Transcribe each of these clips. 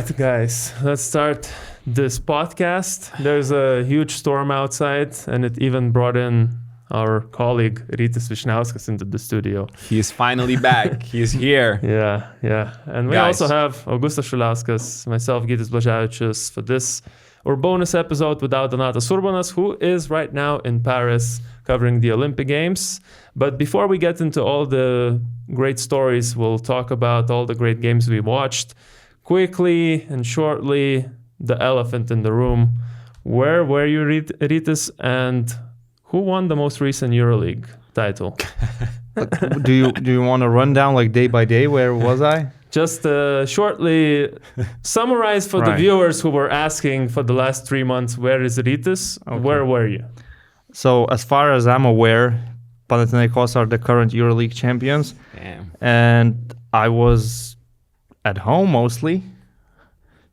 right, guys, let's start this podcast. There's a huge storm outside, and it even brought in our colleague Rytis Vysniauskas into the studio. He is finally back. He is here. Yeah. And we also have Augustas Suliauskas, myself, Gytis Blazevicius, for this URBONUS episode without Donatas URBONUS, who is right now in Paris covering the Olympic Games. But before we get into all the great stories, we'll talk about all the great games we watched. Quickly and shortly, the elephant in the room. Where were you, Rytis, and who won the most recent EuroLeague title? Do you want to run down like day by day? Where was I? Just shortly summarize for the viewers who were asking for the last 3 months, where is Rytis? Okay. Where were you? So as far as I'm aware, Panathinaikos are the current EuroLeague champions. Damn. And I was at home mostly.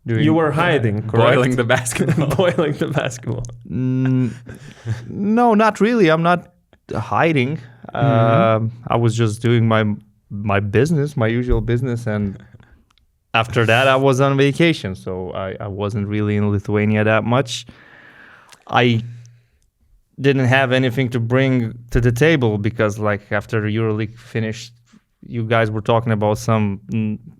You were hiding, correct? Boiling the basketball. Boiling the basketball. No, not really. I'm not hiding. I was just doing my business, my usual business, and after that I was on vacation, so I wasn't really in Lithuania that much. I didn't have anything to bring to the table because like after the EuroLeague finished, you guys were talking about some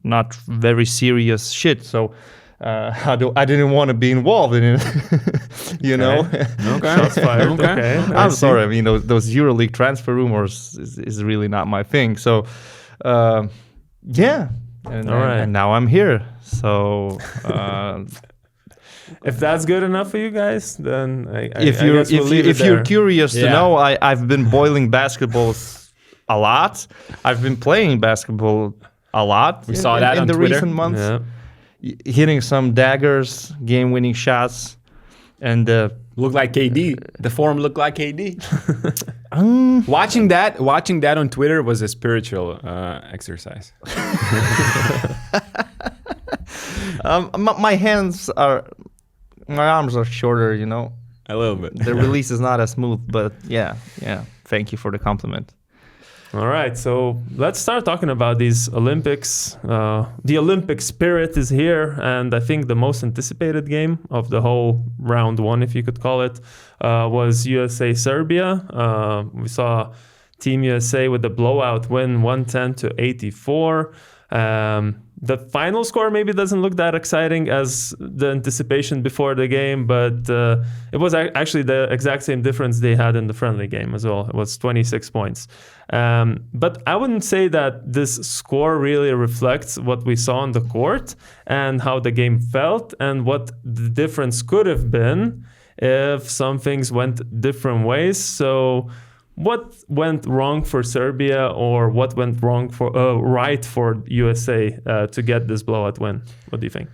not very serious shit, so I didn't want to be involved in it, you know. Okay. Shots fired. Okay. I'm sorry. I mean, those EuroLeague transfer rumors is really not my thing. So, yeah. And now I'm here. So, if that's good enough for you guys, then if you're curious to know, I've been boiling basketballs a lot. I've been playing basketball a lot. We saw that in on the Twitter. recent months. Yeah. Hitting some daggers, game-winning shots, and looked like KD. The form looked like KD. Watching that on Twitter was a spiritual exercise. my arms are shorter, you know. A little bit. The release is not as smooth, but yeah. Thank you for the compliment. All right, so let's start talking about these Olympics. The Olympic spirit is here, and I think the most anticipated game of the whole round one, if you could call it, was USA-Serbia. We saw Team USA with the blowout win, 110-84. The final score maybe doesn't look that exciting as the anticipation before the game, but it was actually the exact same difference they had in the friendly game as well. It was 26 points. But I wouldn't say that this score really reflects what we saw on the court and how the game felt and what the difference could have been if some things went different ways. So what went wrong for Serbia, or what went wrong for right for USA to get this blowout win? What do you think?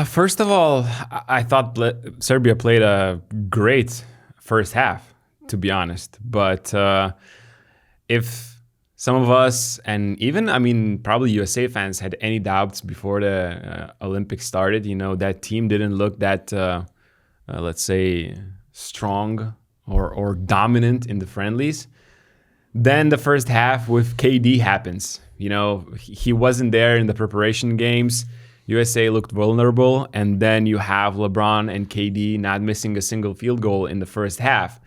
First of all, I thought Serbia played a great first half, to be honest. But if some of us, and even, probably USA fans had any doubts before the Olympics started, that team didn't look that, let's say, strong or dominant in the friendlies. Then the first half with KD happens. He wasn't there in the preparation games. USA looked vulnerable, and then you have LeBron and KD not missing a single field goal in the first half.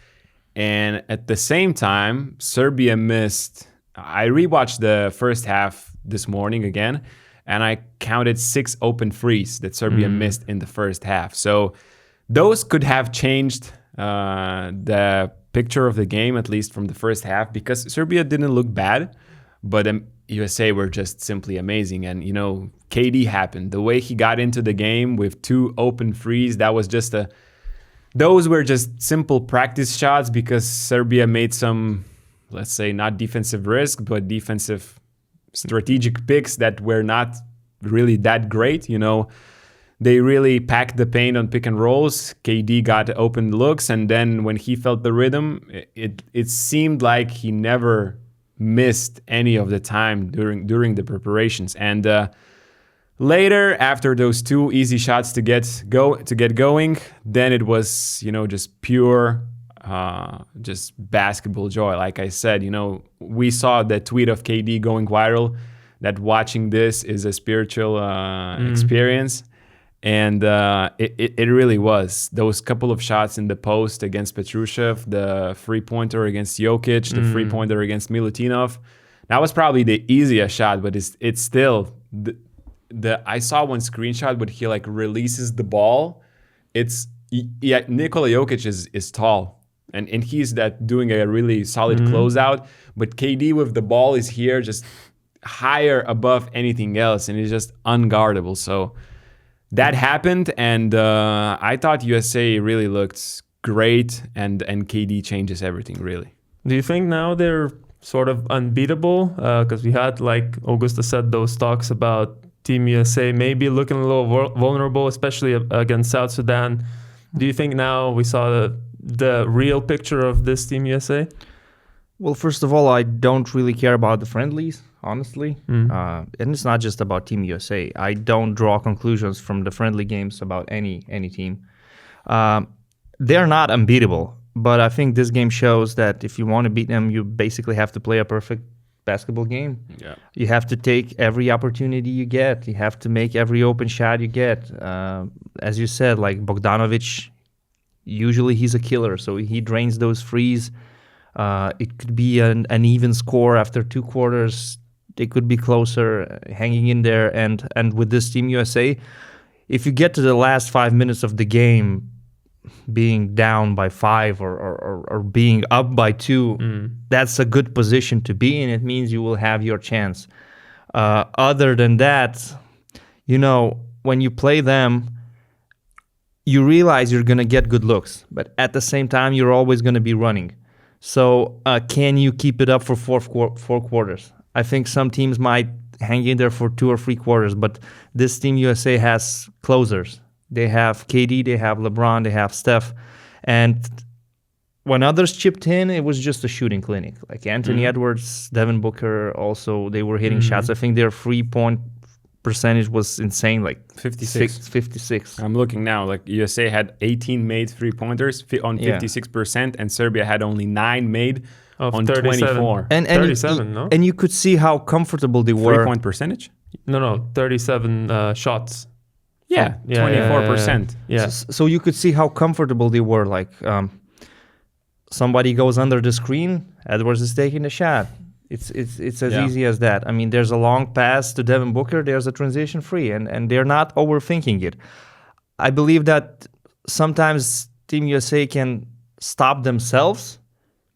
And at the same time, Serbia missed. I rewatched the first half this morning again, and I counted 6 open threes that Serbia missed in the first half. So those could have changed the picture of the game, at least from the first half, because Serbia didn't look bad, but USA were just simply amazing. And, KD happened. The way he got into the game with 2 open threes, those were just simple practice shots because Serbia made some, let's say, not defensive risk, but defensive strategic picks that were not really that great, They really packed the paint on pick and rolls. KD got open looks, and then when he felt the rhythm, it seemed like he never missed any of the time during the preparations. And later, after those 2 easy shots to get going, then it was just pure just basketball joy. Like I said, we saw the tweet of KD going viral that watching this is a spiritual experience. And it really was. Those couple of shots in the post against Petrushev, the free-pointer against Jokic, the free-pointer against Milutinov. That was probably the easiest shot, but it's still... I saw one screenshot where he like releases the ball. Nikola Jokic is tall. And he's doing a really solid closeout. But KD with the ball is here just higher above anything else. And it's just unguardable. So... that happened, and I thought USA really looked great, and KD changes everything, really. Do you think now they're sort of unbeatable? Because we had, like Augustas said, those talks about Team USA maybe looking a little vulnerable, especially against South Sudan. Do you think now we saw the real picture of this Team USA? Well, first of all, I don't really care about the friendlies, honestly. And it's not just about Team USA. I don't draw conclusions from the friendly games about any team. They're not unbeatable, but I think this game shows that if you want to beat them, you basically have to play a perfect basketball game. Yeah. You have to take every opportunity you get. You have to make every open shot you get. As you said, like Bogdanovic, usually he's a killer, so he drains those threes. It could be an even score after 2 quarters. They could be closer, hanging in there. And with this Team USA, if you get to the last 5 minutes of the game being down by 5 or being up by 2, that's a good position to be in. It means you will have your chance. Other than that, when you play them, you realize you're going to get good looks. But at the same time, you're always going to be running. So can you keep it up for 4 quarters? I think some teams might hang in there for 2 or 3 quarters, but this Team USA has closers. They have KD, they have LeBron, they have Steph. And when others chipped in, it was just a shooting clinic. Like Anthony Edwards, Devin Booker, also, they were hitting shots. I think their 3-point percentage was insane, like 56. I'm looking now, like USA had 18 made 3-pointers on 56%, and Serbia had only 9 made on 24. And 37, no? And you could see how comfortable they were. 3-point percentage? No, 37 shots. Yeah, 24%. Yeah. So you could see how comfortable they were. Like somebody goes under the screen, Edwards is taking the shot. It's as easy as that. I mean, there's a long pass to Devin Booker, there's a transition free, and they're not overthinking it. I believe that sometimes Team USA can stop themselves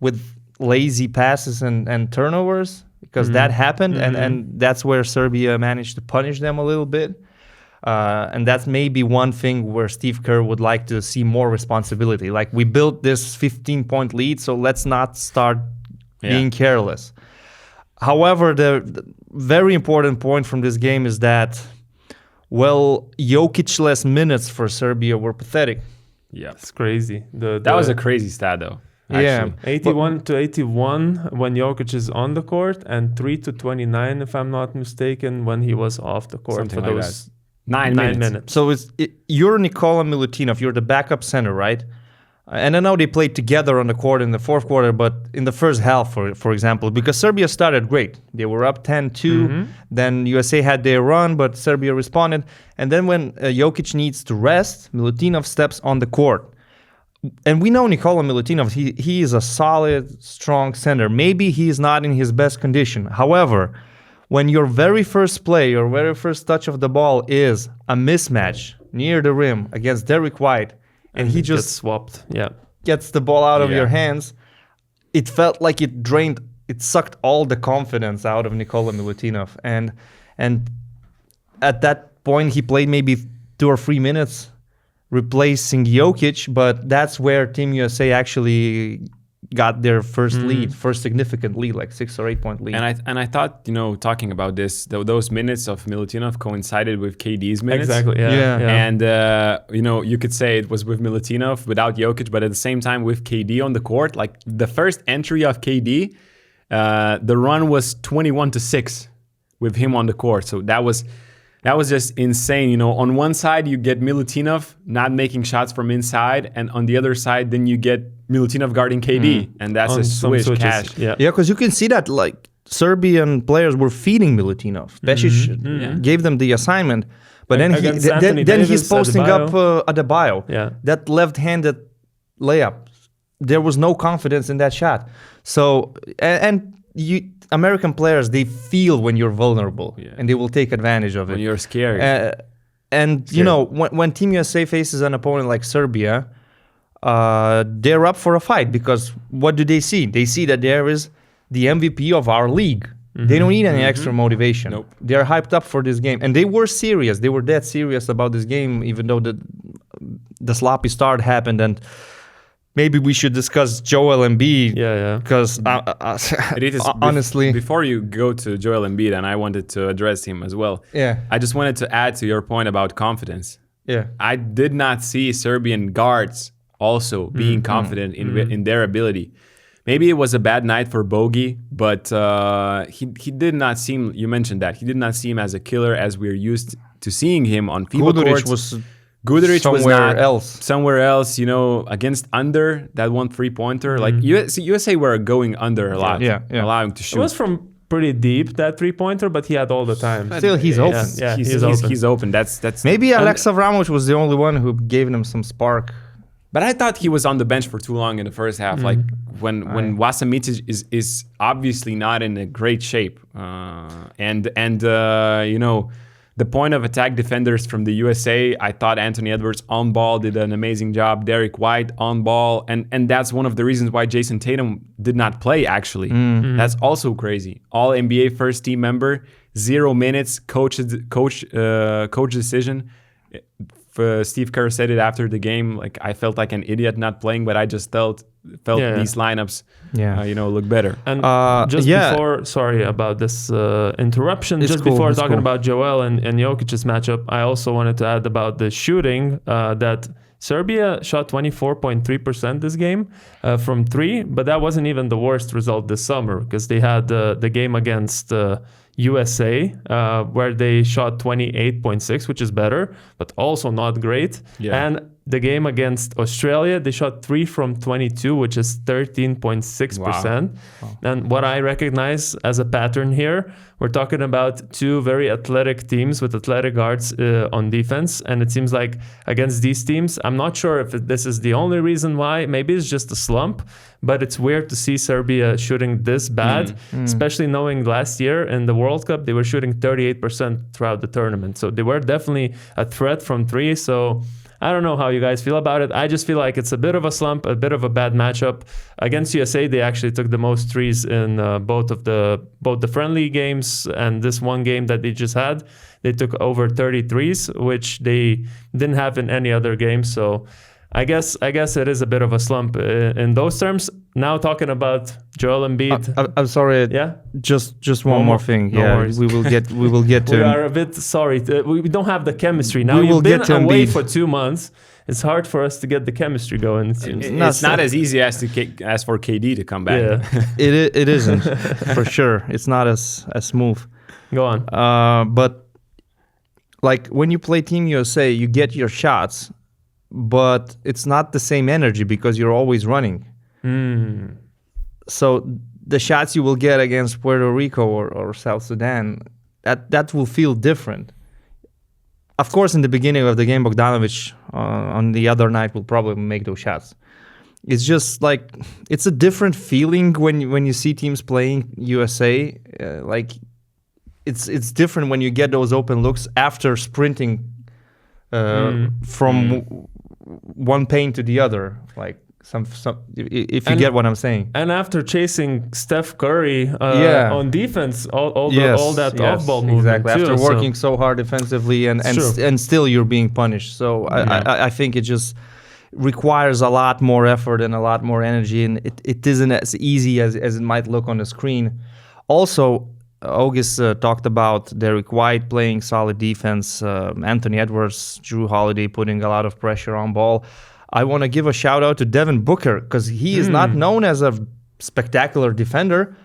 with lazy passes and turnovers, because that happened, and that's where Serbia managed to punish them a little bit. And that's maybe one thing where Steve Kerr would like to see more responsibility. Like, we built this 15-point lead, so let's not start being careless. However, the very important point from this game is that, Jokic-less minutes for Serbia were pathetic. Yeah, it's crazy. That was a crazy stat, though. Actually. Yeah, 81 to 81 when Jokic is on the court, and 3 to 29, if I'm not mistaken, when he was off the court. Something for like those that. 9 minutes. So you're Nikola Milutinov, you're the backup center, right? And I know they played together on the court in the 4th quarter, but in the first half, for example, because Serbia started great. They were up 10-2. Then USA had their run, but Serbia responded. And then when Jokic needs to rest, Milutinov steps on the court. And we know Nikola Milutinov, he is a solid, strong center. Maybe he is not in his best condition. However, when your very first play, your very first touch of the ball is a mismatch near the rim against Derek White, and he just gets swapped, gets the ball out of your hands, it felt like it sucked all the confidence out of Nikola Milutinov. And at that point, he played maybe 2 or 3 minutes replacing Jokic, but that's where Team USA actually got their first significant lead, like 6 or 8 point lead. And I thought, talking about this, those minutes of Milutinov coincided with KD's minutes. Exactly, yeah. And, you could say it was with Milutinov without Jokic, but at the same time with KD on the court. Like, the first entry of KD, the run was 21-6 with him on the court. So that was just insane. On one side, you get Milutinov not making shots from inside, and on the other side, then you get Milutinov guarding KD, and that's a swish cash. Yeah, because you can see that, like, Serbian players were feeding Milutinov. Pesic gave them the assignment, but then he's posting up Adebayo. Yeah. That left-handed layup. There was no confidence in that shot. So American players, they feel when you're vulnerable, and they will take advantage of it. When you're scared. You know, when Team USA faces an opponent like Serbia, they're up for a fight, because what do they see? They see that there is the MVP of our league. They don't need any extra motivation. Nope. They're hyped up for this game. And they were serious. They were dead serious about this game, even though the sloppy start happened. And maybe we should discuss Joel Embiid. Because honestly... Before you go to Joel Embiid, and I wanted to address him as well. Yeah. I just wanted to add to your point about confidence. Yeah. I did not see Serbian guards also being confident in their ability. Maybe it was a bad night for Bogi, but he did not seem, you mentioned that, he did not seem as a killer as we're used to seeing him on FIBA courts. Guduric was not somewhere else, you know, against under that one 3-pointer. Like USA were going under a lot, allowing to shoot. It was from pretty deep, that 3-pointer, but he had all the time. Still, he's open. Yeah, he's open. That's maybe Alex Avramovic was the only one who gave him some spark. But I thought he was on the bench for too long in the first half. Like when Wasamic is obviously not in a great shape, and you know, the point of attack defenders from the USA, I thought Anthony Edwards on ball did an amazing job. Derek White on ball, and that's one of the reasons why Jason Tatum did not play. Actually, that's also crazy. All NBA first team member, 0 minutes, coach decision. Steve Kerr said it after the game. Like, I felt like an idiot not playing, but I just felt these lineups, you know, look better. And before, sorry about this interruption. Before talking about Joel and Jokic's matchup, I also wanted to add about the shooting that Serbia shot 24.3% this game from 3, but that wasn't even the worst result this summer, because they had the game against USA, where they shot 28.6, which is better, but also not great. Yeah. And the game against Australia, they shot 3 from 22, which is 13.6%. Wow. And what I recognize as a pattern here, we're talking about 2 very athletic teams with athletic guards on defense. And it seems like against these teams, I'm not sure if this is the only reason why. Maybe it's just a slump, but it's weird to see Serbia shooting this bad, especially knowing last year in the World Cup, they were shooting 38% throughout the tournament. So they were definitely a threat from 3. So I don't know how you guys feel about it. I just feel like it's a bit of a slump, a bit of a bad matchup. Against USA, they actually took the most threes in both the friendly games and this one game that they just had. They took over 33s, which they didn't have in any other game. So I guess it is a bit of a slump in those terms. Now talking about Joel Embiid. I'm sorry. Yeah. Just one more thing. No worries. we will get to. We are a bit sorry. We don't have the chemistry now. You've been away for 2 months. It's hard for us to get the chemistry going. It seems it's not as easy as for KD to come back. Yeah. it isn't for sure. It's not as smooth. Go on. But like when you play Team USA, you get your shots, but it's not the same energy because you're always running. So the shots you will get against Puerto Rico or South Sudan, that will feel different. Of course, in the beginning of the game, Bogdanovic on the other night will probably make those shots. It's just like, it's a different feeling when you see teams playing USA. Like it's different when you get those open looks after sprinting from one paint to the other. Like if you get what I'm saying. And after chasing Steph Curry on defense, all that off-ball movement. Exactly. After working so hard defensively and still you're being punished. So I think it just requires a lot more effort and a lot more energy, and it isn't as easy as it might look on the screen. Also, August talked about Derek White playing solid defense, Anthony Edwards, Drew Holiday putting a lot of pressure on ball. I want to give a shout out to Devin Booker, because he is not known as a spectacular defender,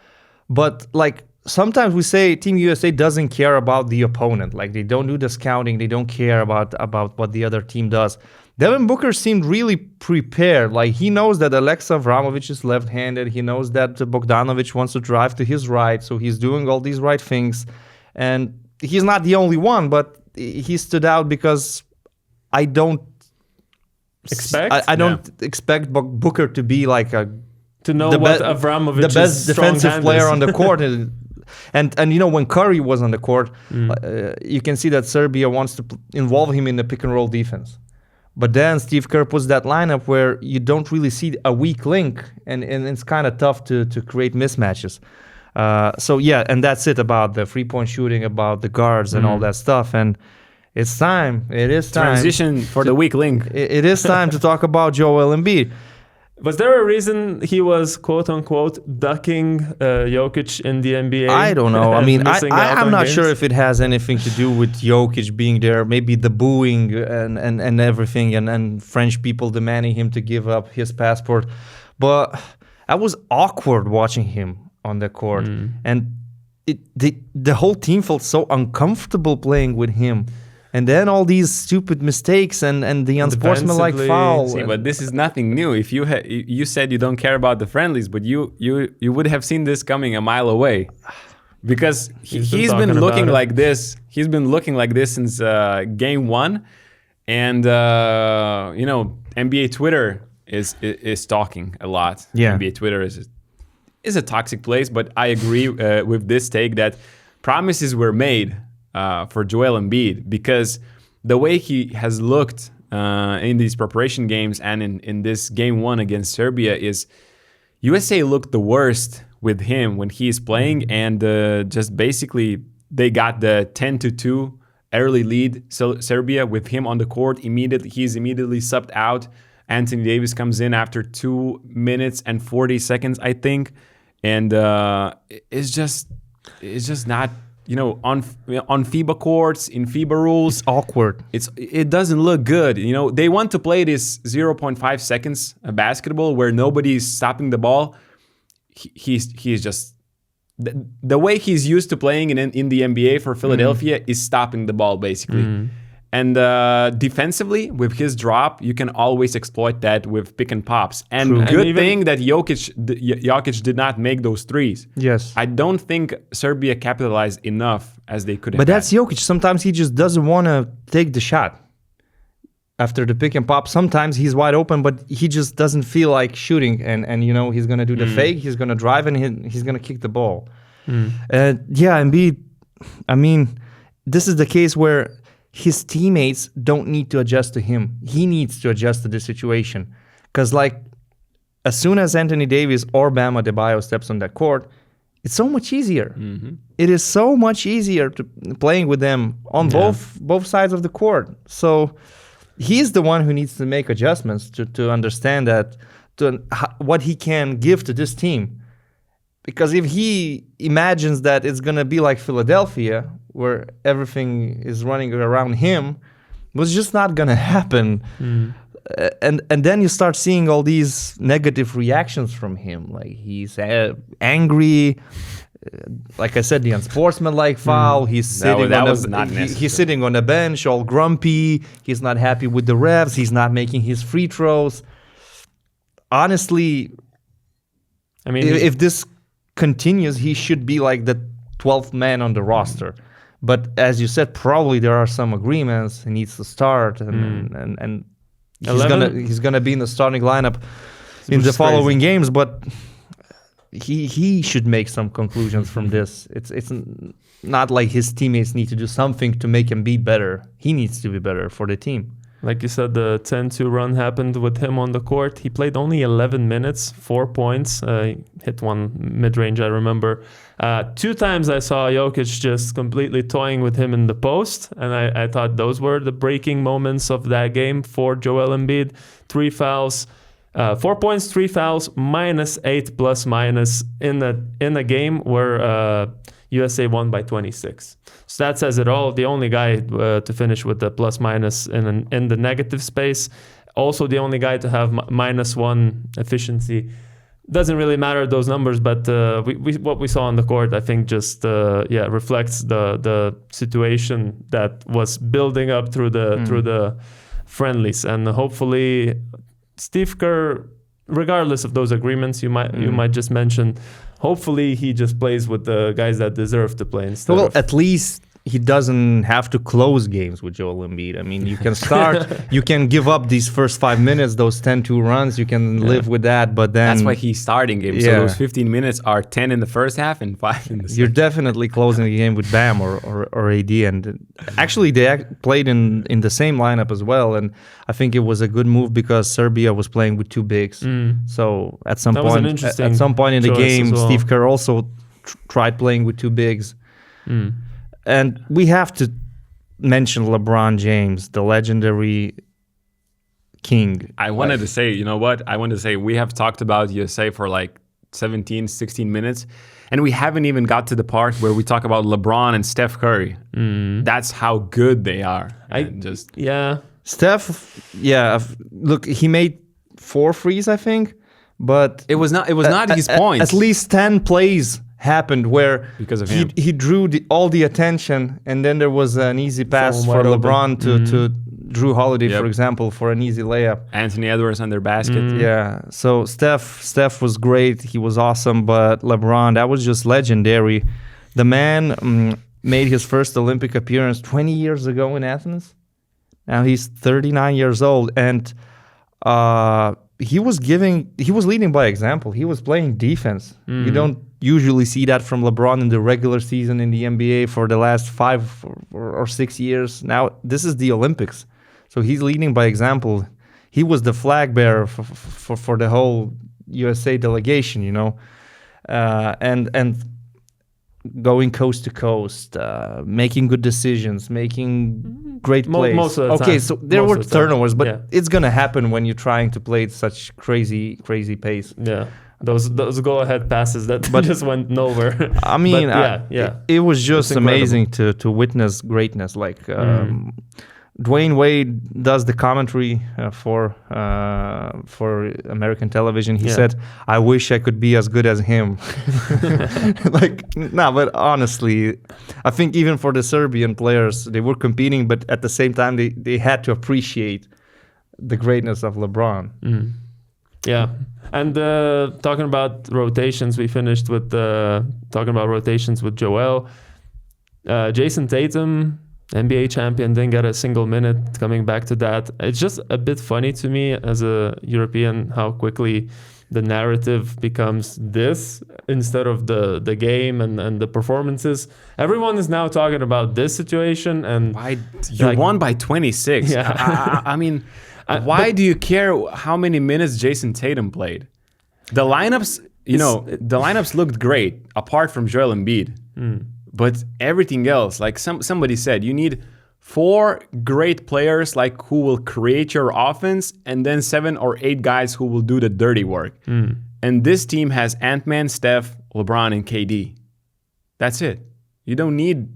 but like sometimes we say Team USA doesn't care about the opponent. Like they don't do the scouting, they don't care about what the other team does. Devin Booker seemed really prepared. Like, he knows that Alexa Avramovic is left-handed. He knows that Bogdanovic wants to drive to his right, so he's doing all these right things. And he's not the only one, but he stood out because I don't expect Booker to be like to know what Avramovic's the best defensive player on the court. And you know, when Curry was on the court, you can see that Serbia wants to involve him in the pick and roll defense. But then Steve Kerr puts that lineup where you don't really see a weak link, and it's kind of tough to create mismatches. So yeah, and that's it about the 3-point shooting, about the guards and all that stuff. And it's time. It is time. Transition for the weak link. It is time to talk about Joel Embiid. Was there a reason he was quote unquote ducking Jokic in the NBA? I don't know. I mean, I'm not sure if it has anything to do with Jokic being there. Maybe the booing and everything, and French people demanding him to give up his passport. But I was awkward watching him on the court, and the whole team felt so uncomfortable playing with him. And then all these stupid mistakes and the unsportsmanlike foul. See, but this is nothing new. If you said you don't care about the friendlies, but you would have seen this coming a mile away, because he's been looking like this. He's been looking like this since game 1, and you know, NBA Twitter is talking a lot. Yeah, NBA Twitter is a toxic place, but I agree with this take that promises were made for Joel Embiid, because the way he has looked in these preparation games and in this game 1 against Serbia is USA looked the worst with him when he's playing, and just basically they got the 10-2 early lead. So Serbia with him on the court, he's immediately subbed out. Anthony Davis comes in after 2 minutes and 40 seconds, I think, and it's just not. You know, on FIBA courts, in FIBA rules, it's awkward. It doesn't look good. You know, they want to play this 0.5 seconds basketball where nobody's stopping the ball. He's just the way he's used to playing in the NBA for Philadelphia is stopping the ball basically. And defensively, with his drop, you can always exploit that with pick and pops. And True. Good thing that Jokic did not make those threes. Yes. I don't think Serbia capitalized enough as they could have. But that's Jokic. Sometimes he just doesn't want to take the shot after the pick and pop. Sometimes he's wide open, but he just doesn't feel like shooting. And you know, he's going to do the fake, he's going to drive, and he's going to kick the ball. Yeah, Embiid, I mean, this is the case where his teammates don't need to adjust to him. He needs to adjust to the situation. Because, like, as soon as Anthony Davis or Bam Adebayo steps on that court, it's so much easier. It is so much easier to playing with them on both sides of the court. So he's the one who needs to make adjustments to understand that what he can give to this team. Because if he imagines that it's going to be like Philadelphia, where everything is running around him, was just not going to happen. And then you start seeing all these negative reactions from him. Like, he's angry. Like I said, the unsportsmanlike foul. He's sitting he's sitting on the bench all grumpy. He's not happy with the refs. He's not making his free throws. Honestly, I mean, if this continues, he should be like the 12th man on the roster. But as you said, probably there are some agreements. He needs to start, and he's gonna be in the starting lineup in the following games. But he should make some conclusions from this. It's not like his teammates need to do something to make him be better. He needs to be better for the team. Like you said, the 10-2 run happened with him on the court. He played only 11 minutes, 4 points. Hit one mid-range, I remember. 2 times I saw Jokic just completely toying with him in the post, and I thought those were the breaking moments of that game for Joel Embiid. 3 fouls, 4 points, 3 fouls, -8 plus-minus in a game where USA won by 26. So that says it all. The only guy to finish with the plus-minus in the negative space. Also the only guy to have -1 efficiency. Doesn't really matter those numbers, but what we saw on the court, I think, just reflects the situation that was building up through the friendlies. And hopefully Steve Kerr, regardless of those agreements you might just mention, hopefully he just plays with the guys that deserve to play instead of... At least he doesn't have to close games with Joel Embiid. I mean, you can start, you can give up these first 5 minutes, those 10-2 runs, you can live with that, but then... That's why he's starting games. So those 15 minutes are 10 in the first half and 5 in the second. You're definitely closing the game with Bam or AD. And actually, they played in the same lineup as well. And I think it was a good move because Serbia was playing with 2 bigs. So at some point in the game, well. Steve Kerr also tried playing with 2 bigs. And we have to mention LeBron James, the legendary king. I wanted to say, you know what? I wanted to say we have talked about USA for like 17, 16 minutes, and we haven't even got to the part where we talk about LeBron and Steph Curry. That's how good they are. Steph, look, he made 4 threes, I think, but it was not his point. At least 10 plays happened where because of him. He drew all the attention, and then there was an easy pass for LeBron to Drew Holiday, for example, for an easy layup. Anthony Edwards under basket. Yeah, so Steph was great. He was awesome, but LeBron, that was just legendary. The man made his first Olympic appearance 20 years ago in Athens. Now he's 39 years old, and he was leading by example. He was playing defense. You don't usually see that from LeBron in the regular season in the NBA for the last 5 or 6 years. Now this is the Olympics, so he's leading by example. He was the flag bearer for the whole USA delegation, and going coast to coast, making good decisions, making great plays. Most of the time. So there were turnovers, but it's gonna happen when you're trying to play at such crazy pace. Yeah. Those go-ahead passes that just went nowhere. I mean, it was just amazing to witness greatness. Like Dwayne Wade does the commentary for American television. He said, "I wish I could be as good as him." But honestly, I think even for the Serbian players, they were competing, but at the same time, they had to appreciate the greatness of LeBron. Yeah. And talking about rotations, we finished with talking about rotations with Joel. Jason Tatum, NBA champion, didn't get a single minute. Coming back to that, it's just a bit funny to me as a European how quickly the narrative becomes this instead of the game and the performances. Everyone is now talking about this situation. And you won by 26. Yeah. I mean... Why do you care how many minutes Jason Tatum played? The lineups looked great apart from Joel Embiid. But everything else, like somebody said, you need 4 great players like who will create your offense, and then 7 or 8 guys who will do the dirty work. And this team has Ant-Man, Steph, LeBron, and KD. That's it. You don't need...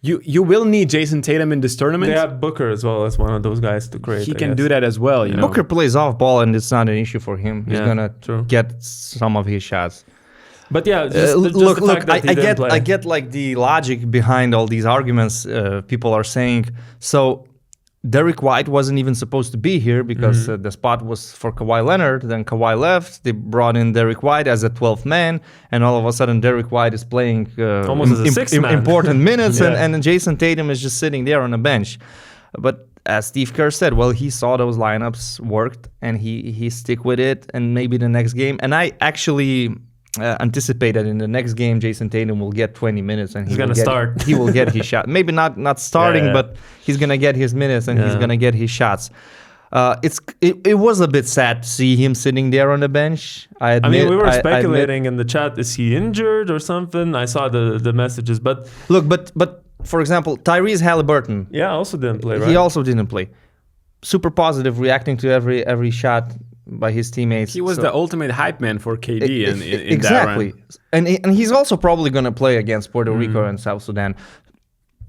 You will need Jason Tatum in this tournament. They have Booker as well as one of those guys to create. He can do that as well. Booker plays off ball, and it's not an issue for him. He's gonna get some of his shots. But yeah, look. I get like the logic behind all these arguments. People are saying so. Derek White wasn't even supposed to be here because the spot was for Kawhi Leonard. Then Kawhi left. They brought in Derek White as a 12th man, and all of a sudden Derek White is playing almost as a 6th man. Important minutes, and Jason Tatum is just sitting there on the bench. But as Steve Kerr said, well, he saw those lineups worked, and he stick with it, and maybe the next game. And I actually anticipate that in the next game, Jason Tatum will get 20 minutes and he's going to start. He will get his shot. Maybe not starting, but he's going to get his minutes and he's going to get his shots. It was a bit sad to see him sitting there on the bench. I admit. I mean, we were speculating in the chat, is he injured or something? I saw the messages, but... Look, but for example, Tyrese Halliburton. Yeah, also didn't play, right? He also didn't play. Super positive, reacting to every shot by his teammates. He was the ultimate hype man for KD in exactly. that run. And he's also probably going to play against Puerto Rico and South Sudan.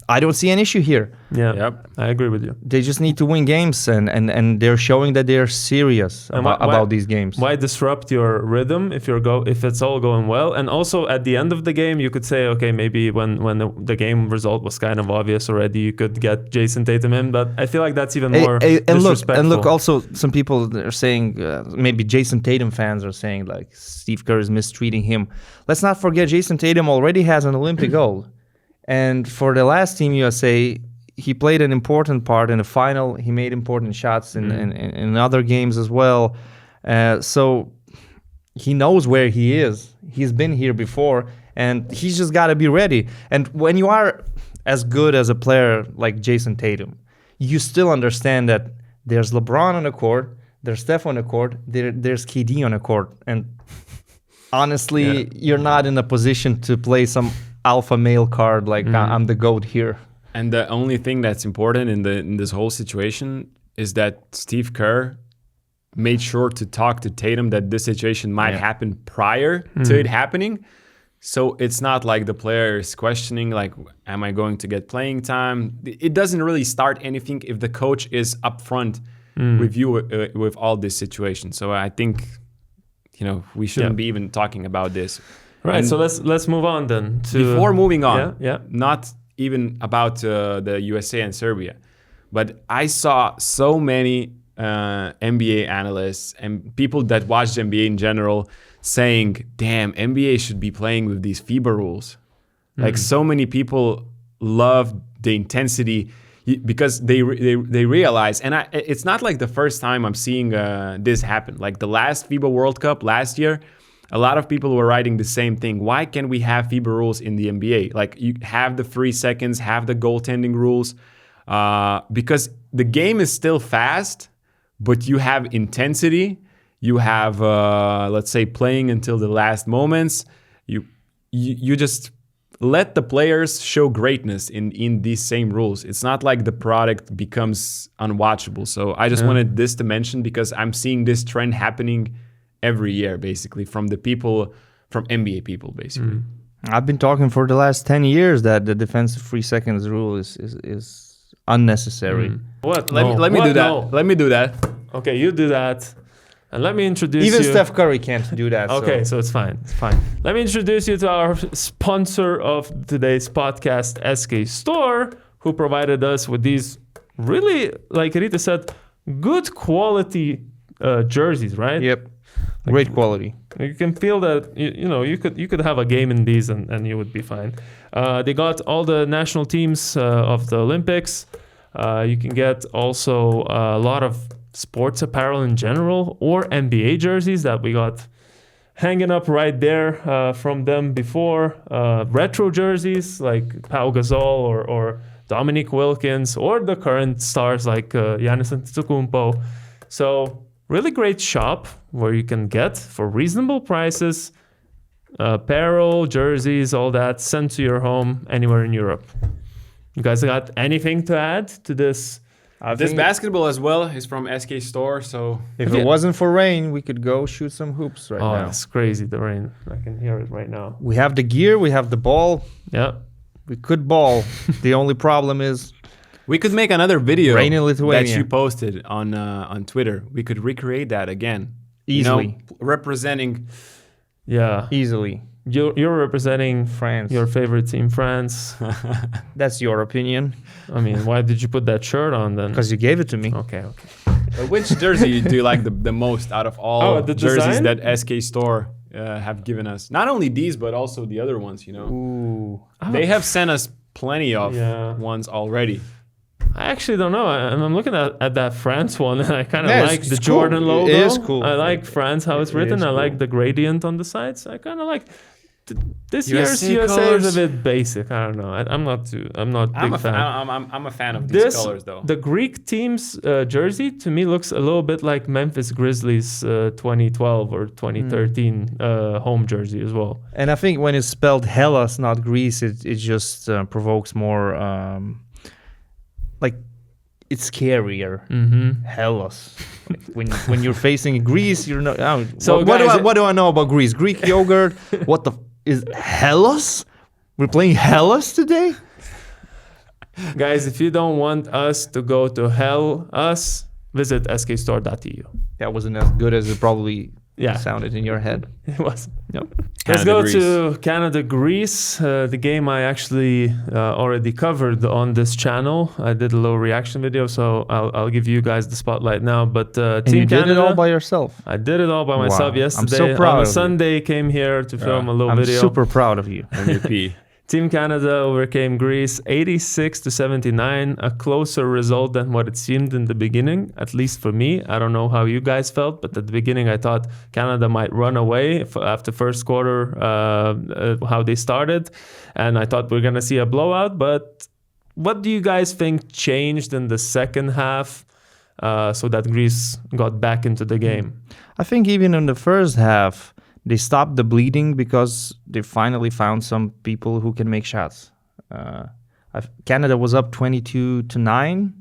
I don't see an issue here. Yeah, Yep. I agree with you. They just need to win games, and they're showing that they're serious And why- about these games. Why disrupt your rhythm if it's all going well? And also at the end of the game, you could say, okay, maybe when the game result was kind of obvious already, you could get Jason Tatum in. But I feel like that's even more disrespectful. And look, also some people are saying maybe Jason Tatum fans are saying like Steve Kerr is mistreating him. Let's not forget Jason Tatum already has an Olympic gold, and for the last Team USA, he played an important part in the final. He made important shots in other games as well. So he knows where he is. He's been here before, and he's just got to be ready. And when you are as good as a player like Jason Tatum, you still understand that there's LeBron on the court, there's Steph on the court, there's KD on the court. And honestly, you're not in a position to play some alpha male card like I'm the GOAT here. And the only thing that's important in this whole situation is that Steve Kerr made sure to talk to Tatum that this situation might happen prior to it happening. So it's not like the player is questioning, like, am I going to get playing time? It doesn't really start anything if the coach is upfront with you with all this situation. So I think, we shouldn't be even talking about this. Right. And so let's move on then. Before moving on, yeah. not even about the USA and Serbia, but I saw so many NBA analysts and people that watch NBA in general saying, damn, NBA should be playing with these FIBA rules. Like so many people love the intensity because they realize, and it's not like the first time I'm seeing this happen. Like the last FIBA World Cup last year, a lot of people were writing the same thing. Why can't we have FIBA rules in the NBA? Like you have the 3 seconds, have the goaltending rules, because the game is still fast, but you have intensity. You have, let's say, playing until the last moments. You just let the players show greatness in these same rules. It's not like the product becomes unwatchable. So I just wanted this to mention because I'm seeing this trend happening every year, basically, from NBA people, basically. I've been talking for the last 10 years that the defensive 3 seconds rule is unnecessary. What? Let me do that. No. Let me do that. Okay, you do that. And let me introduce you. Even Steph Curry can't do that. Okay, so it's fine. It's fine. Let me introduce you to our sponsor of today's podcast, SK Store, who provided us with these really, like Rita said, good quality jerseys, right? Yep. Great quality. You can feel that you could have a game in these and you would be fine. They got all the national teams of the Olympics. You can get also a lot of sports apparel in general or NBA jerseys that we got hanging up right there from them before. Retro jerseys like Pau Gasol or Dominique Wilkins or the current stars like Giannis Antetokounmpo. So really great shop where you can get for reasonable prices apparel, jerseys, all that sent to your home anywhere in Europe. You guys got anything to add to this? This basketball as well is from SK Store. So if it wasn't for rain, we could go shoot some hoops right now. Oh, it's crazy, the rain. I can hear it right now. We have the gear, we have the ball. Yeah. We could ball. The only problem is we could make another video rain in Lithuania that you posted on Twitter. We could recreate that again. Easily. Representing. Yeah. Easily. You're representing France. Your favorite team, France. That's your opinion. I mean, why did you put that shirt on then? Because you gave it to me. Okay. Which jersey do you like the most out of all the jerseys design? that SK Store have given us? Not only these, but also the other ones, Ooh. They have sent us plenty of ones already. I actually don't know. I'm looking at that France one, and I kind of Yeah, like it's the cool. Jordan logo. It is cool. I like France, how it's written. is I like cool. the gradient on the sides. I kind of like... This USA year's USA colors. is a bit basic. I don't know. I'm not big fan. I'm a fan of these colors, though. The Greek team's jersey to me looks a little bit like Memphis Grizzlies 2012 or 2013 home jersey as well. And I think when it's spelled Hellas, not Greece, it just provokes more, like, it's scarier. Mm-hmm. Hellas. Like when you're facing Greece, you're not. So what do I know about Greece? Greek yogurt. What the is Hellas? We're playing Hellas today. Guys, if you don't want us to go to hell, visit SKSTORE.EU. That wasn't as good as it probably Yeah. sounded in your head. It was. Yep. Let's Canada, go Greece. to Canada, Greece. The game I actually already covered on this channel. I did a little reaction video, so I'll give you guys the spotlight now. But And Team you Canada, did it all by yourself. I did it all by myself Wow. yesterday. I'm so proud On a of you. Sunday, came here to film a little I'm video. super proud of you. MVP. Team Canada overcame Greece 86-79, a closer result than what it seemed in the beginning, at least for me. I don't know how you guys felt, but at the beginning I thought Canada might run away after first quarter, how they started, and I thought we're going to see a blowout. But what do you guys think changed in the second half so that Greece got back into the game? I think even in the first half, they stopped the bleeding because they finally found some people who can make shots. Canada was up 22-9.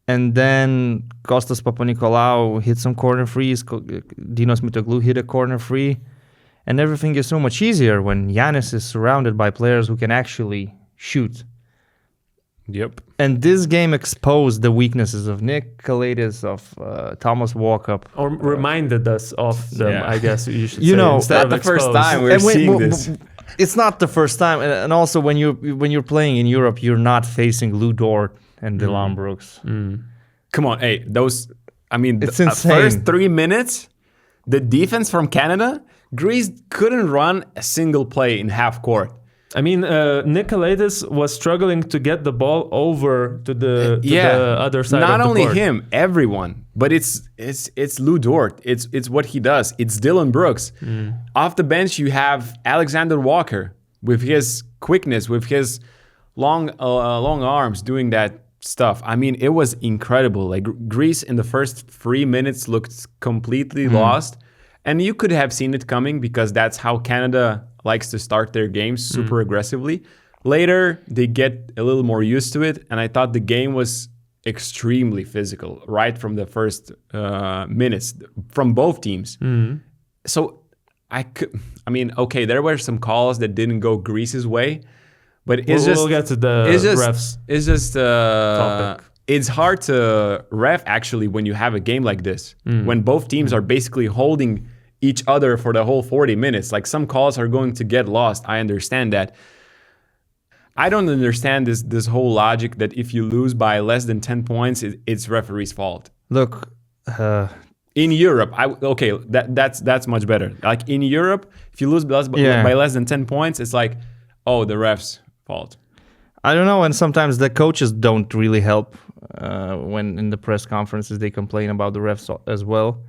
And then Kostas Papanikolaou hit some corner threes. Dinos Mitoglou hit a corner three. And everything is so much easier when Giannis is surrounded by players who can actually shoot. Yep. And this game exposed the weaknesses of Nick Kalaitis, of Thomas Walkup. Or reminded us of them, Yeah. I guess you should You say. know, instead Not of the first exposed. time we're And seeing this. It's not the first time, and also when you're playing in Europe, you're not facing Lou Dort and Dylan Brooks. Come on, hey, those. I mean, It's the insane. first 3 minutes, the defense from Canada, Greece couldn't run a single play in half court. I mean, Nicolaitis was struggling to get the ball over to the other side Not of the only court. him, everyone. But it's Lou Dort. It's what he does. It's Dylan Brooks. Off the bench, you have Alexander Walker with his quickness, with his long arms, doing that stuff. I mean, it was incredible. Like Greece in the first 3 minutes looked completely lost, and you could have seen it coming because that's how Canada likes to start their games, super aggressively. Later, they get a little more used to it, and I thought the game was extremely physical right from the first minutes from both teams. So okay, there were some calls that didn't go Greece's way, but We'll get to the refs. It's just topic. It's hard to ref actually when you have a game like this, when both teams are basically holding each other for the whole 40 minutes. Like some calls are going to get lost. I understand that. I don't understand this whole logic that if you lose by less than 10 points, it's referee's fault. Look, In Europe, that's much better. Like in Europe, if you lose by less than 10 points, it's like, oh, the ref's fault. I don't know, and sometimes the coaches don't really help when in the press conferences they complain about the refs as well.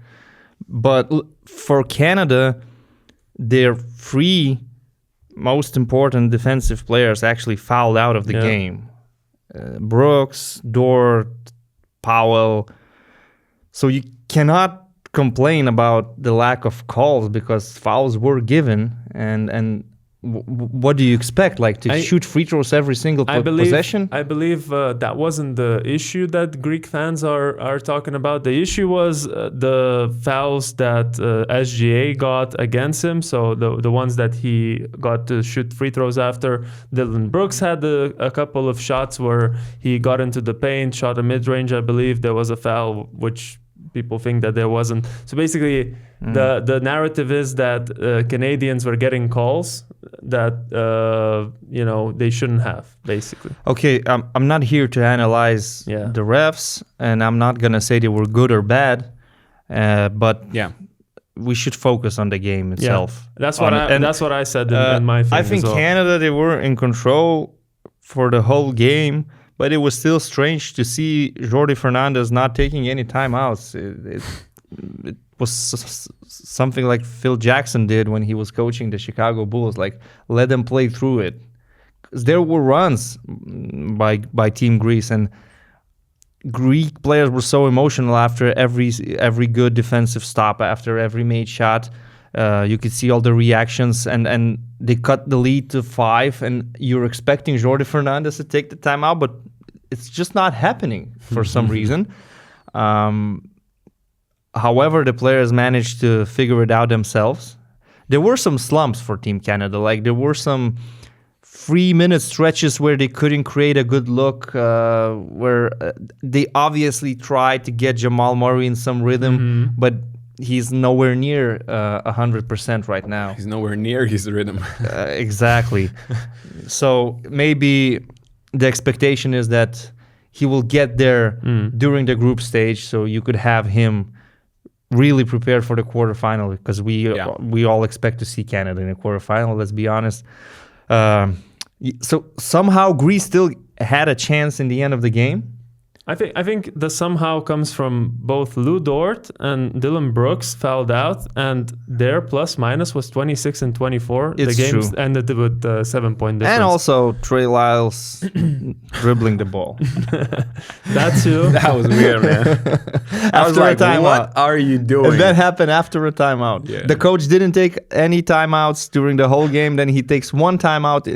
But for Canada, their three most important defensive players actually fouled out of the game. Brooks, Dort, Powell. So you cannot complain about the lack of calls because fouls were given. And what do you expect? Like to shoot free throws every single possession? I believe that wasn't the issue that Greek fans are talking about. The issue was the fouls that SGA got against him. So the ones that he got to shoot free throws after. Dylan Brooks had a couple of shots where he got into the paint, shot a mid-range, I believe. There was a foul, which people think that there wasn't. So basically, the narrative is that Canadians were getting calls that they shouldn't have, basically. Okay, I'm not here to analyze the refs, and I'm not gonna say they were good or bad, but we should focus on the game itself. That's what I said in my thing. I think as well. Canada, they were in control for the whole game, but it was still strange to see Jordi Fernandez not taking any timeouts. It was something like Phil Jackson did when he was coaching the Chicago Bulls, like let them play through it. 'Cause there were runs by Team Greece, and Greek players were so emotional after every good defensive stop, after every made shot. You could see all the reactions, and they cut the lead to 5, and you're expecting Jordi Fernandez to take the timeout, but it's just not happening for some reason. However, the players managed to figure it out themselves. There were some slumps for Team Canada. Like there were some 3-minute stretches where they couldn't create a good look, where they obviously tried to get Jamal Murray in some rhythm, but he's nowhere near 100% right now. He's nowhere near his rhythm. Exactly. So maybe the expectation is that he will get there during the group stage, so you could have him really prepared for the quarterfinal, because we all expect to see Canada in the quarterfinal, let's be honest. So somehow Greece still had a chance in the end of the game. I think the somehow comes from both Lou Dort and Dylan Brooks fouled out, and their plus minus was 26 and 24. It's the game true. ended with 7-point difference. And also Trey Lyles dribbling the ball. That too. That was weird, man. I was like, what are you doing? And that happened after a timeout. Yeah. The coach didn't take any timeouts during the whole game. Then he takes one timeout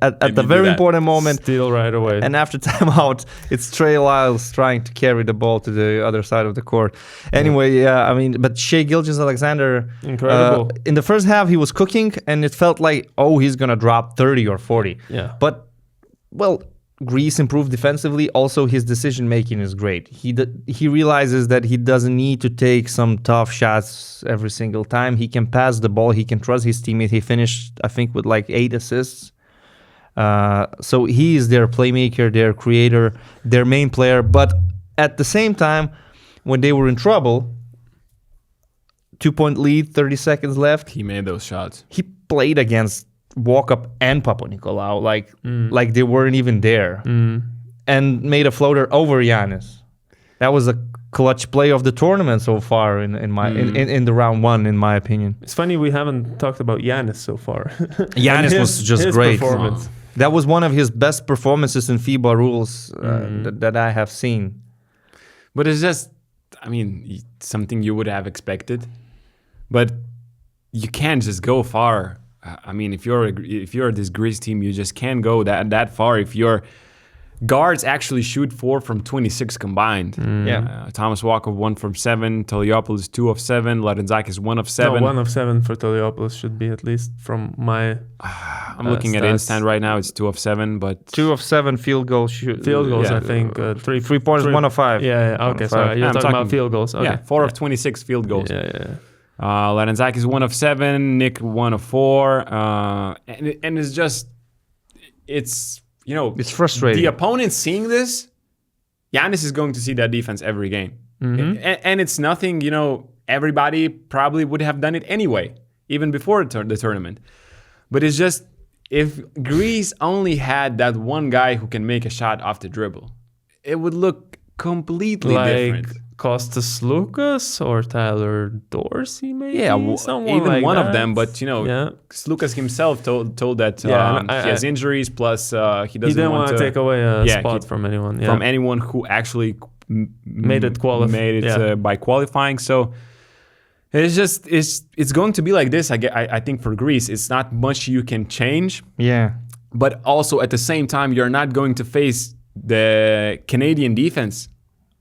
at the very important moment. Steal right away. And after timeout, it's Trey Lyles trying to carry the ball to the other side of the court. Anyway, I mean, but Shai Gilgeous-Alexander, incredible. In the first half, he was cooking, and it felt like, oh, he's going to drop 30 or 40. Yeah. But, well, Greece improved defensively. Also, his decision-making is great. He realizes that he doesn't need to take some tough shots every single time. He can pass the ball. He can trust his teammate. He finished, I think, with like 8 assists. So he is their playmaker, their creator, their main player. But at the same time, when they were in trouble, 2-point lead, 30 seconds left. He made those shots. He played against Walkup and Papanikolaou like they weren't even there, and made a floater over Giannis. That was a clutch play of the tournament so far in the round one, in my opinion. It's funny we haven't talked about Giannis so far. Giannis was just his great. Performance. That was one of his best performances in FIBA rules that I have seen. But it's just, I mean, something you would have expected. But you can't just go far. I mean, if you're this Greece team, you just can't go that far. If your guards actually shoot 4 from 26 combined. Thomas Walker 1 from 7, Toliopoulos 2 of 7, Larenzakis 1 of 7. No, 1 of 7 for Toliopoulos should be, at least from my. I'm looking at Instant right now. It's 2 of 7, but 2 of 7 field goals. Field goals, I think. 3 points, 1 of 5. Yeah. Okay, sorry. You're talking about field goals. Okay. Yeah, 4 of 26 field goals. Yeah. Larenzakis 1 of 7, Nick 1 of 4, and it's just, it's, you know, it's frustrating. The opponent seeing this, Giannis is going to see that defense every game, and it's nothing. You know, everybody probably would have done it anyway, even before the tournament. But it's just, if Greece only had that one guy who can make a shot off the dribble, it would look completely different. Costas Lucas or Tyler Dorsey, maybe? Yeah, even like one that. of them. But, you know, Lucas himself told that he has injuries, plus he didn't want to take away a spot from anyone. Yeah. From anyone who actually made it by qualifying. So it's just, it's going to be like this, I think, for Greece. It's not much you can change. Yeah. But also, at the same time, you're not going to face the Canadian defense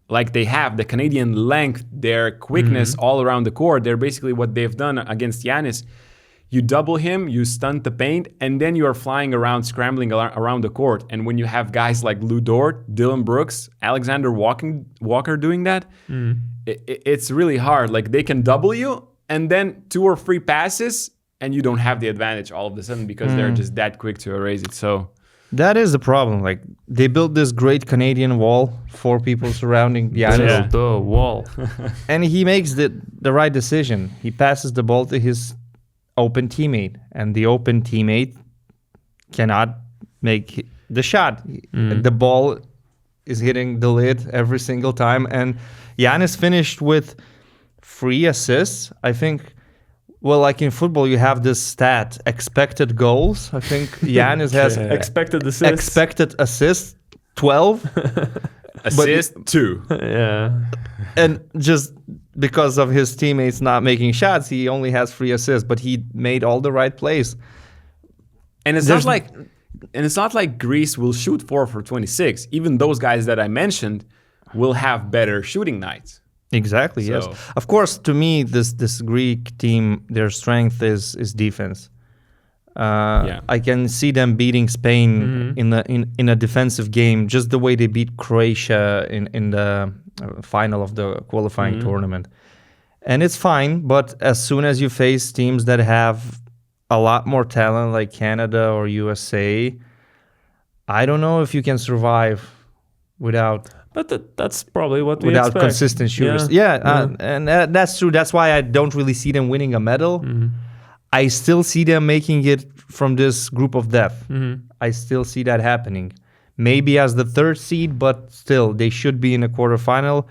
like they have, the Canadian length, their quickness all around the court. They're basically what they've done against Giannis. You double him, you stunt the paint, and then you are flying around, scrambling around the court. And when you have guys like Lou Dort, Dylan Brooks, Alexander Walker doing that, it's really hard. Like, they can double you, and then 2 or 3 passes, and you don't have the advantage all of a sudden because they're just that quick to erase it. So that is the problem. Like, they built this great Canadian wall, 4 people surrounding Giannis. The wall. And he makes the right decision. He passes the ball to his open teammate, and the open teammate cannot make the shot. The ball is hitting the lid every single time. And Giannis finished with 3 assists, I think. Well, like in football, you have this stat, expected goals. I think Giannis has expected assists, 12. Assist 2. Yeah. And just because of his teammates not making shots, he only has 3 assists, but he made all the right plays. And it's not like Greece will shoot 4 for 26. Even those guys that I mentioned will have better shooting nights. Exactly, yes. Of course, to me, this Greek team, their strength is defense. I can see them beating Spain in a defensive game, just the way they beat Croatia in the final of the qualifying tournament. And it's fine, but as soon as you face teams that have a lot more talent like Canada or USA, I don't know if you can survive without... But that's probably what we expect. Without consistent shooters. And that's true. That's why I don't really see them winning a medal. I still see them making it from this group of death. I still see that happening. Maybe as the third seed, but still, they should be in a quarterfinal.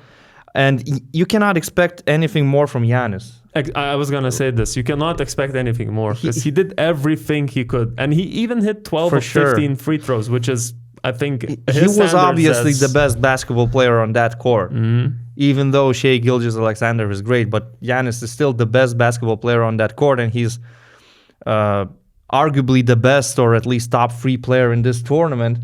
And you cannot expect anything more from Giannis. I was going to say this. You cannot expect anything more because he did everything he could. And he even hit 12 of 15 free throws, which is, I think, he was obviously the best basketball player on that court. Even though Shai Gilgeous-Alexander is great, but Giannis is still the best basketball player on that court, and he's arguably the best or at least top 3 player in this tournament.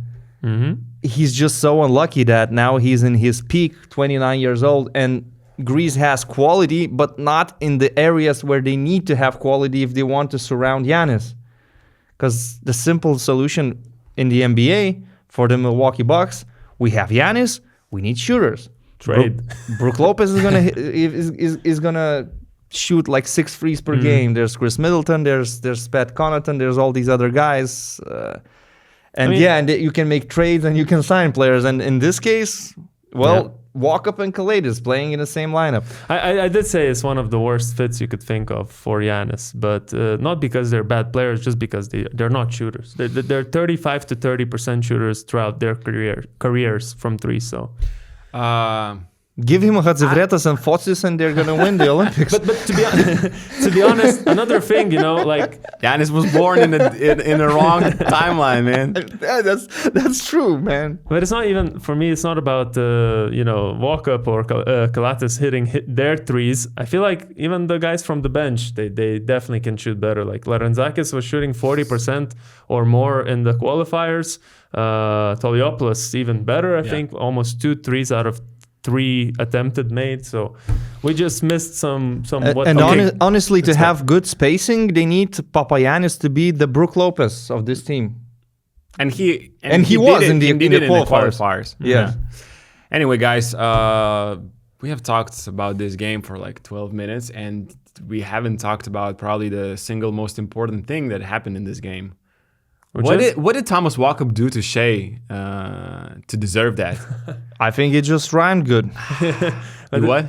He's just so unlucky that now he's in his peak, 29 years old, and Greece has quality, but not in the areas where they need to have quality if they want to surround Giannis. Because the simple solution in the NBA for the Milwaukee Bucks, we have Giannis, we need shooters. Trade. Brook Lopez is gonna shoot like 6 threes per game. There's Chris Middleton, there's Pat Connaughton, there's all these other guys. And you can make trades and you can sign players. And in this case, Walkup and Kalaitis playing in the same lineup. I did say it's one of the worst fits you could think of for Giannis, but not because they're bad players, just because they're not shooters. They're 35 to 30% shooters throughout their careers from 3. So. Give him a Hatzivretas and Focis and they're going to win the Olympics. But to be honest, another thing, like... Giannis was born in the wrong timeline, man. That's true, man. But it's not even, for me, it's not about, Walkup or Kalaitis hitting their threes. I feel like even the guys from the bench, they definitely can shoot better. Like Larenzakis was shooting 40% or more in the qualifiers. Toliopoulos even better, I think, almost 2 threes out of 3 attempted made, so we just missed some. Honestly, to have good spacing, they need Papagiannis to be the Brook Lopez of this team, and he was in the qualifiers. Yeah. Anyway, guys, we have talked about this game for like 12 minutes, and we haven't talked about probably the single most important thing that happened in this game. What did Thomas Walkup do to Shai to deserve that? I think it just rhymed good. What?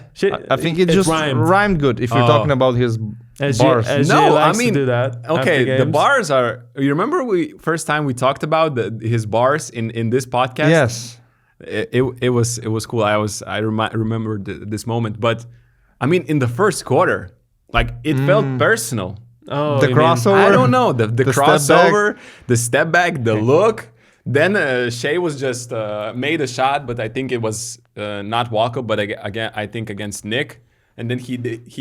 I think it just rhymed good. If you're talking about his bars, to do that. Okay, the bars are. You remember first time we talked about his bars in this podcast? Yes, it was cool. I remember this moment, but I mean, in the first quarter, like it felt personal. Oh, the crossover. I don't know the crossover, the step back, the look. Then Shai was just made a shot, but I think it was not Walkup, but again I think against Nick. And then he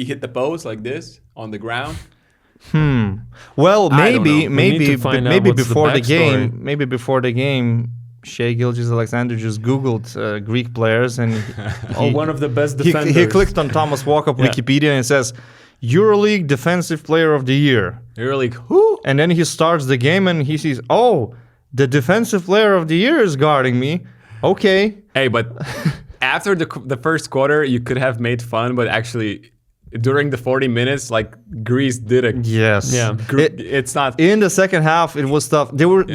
hit the post like this on the ground. Well, maybe before the game, Shai Gilgeous-Alexander just Googled Greek players and one of the best defenders. He clicked on Thomas Walkup Wikipedia and it says, EuroLeague Defensive Player of the Year. EuroLeague who? And then he starts the game and he sees, the Defensive Player of the Year is guarding me. Okay. Hey, but after the first quarter, you could have made fun, but actually during the 40 minutes, like Greece did it. Yes. Yeah. It's not. In the second half, it was tough. They were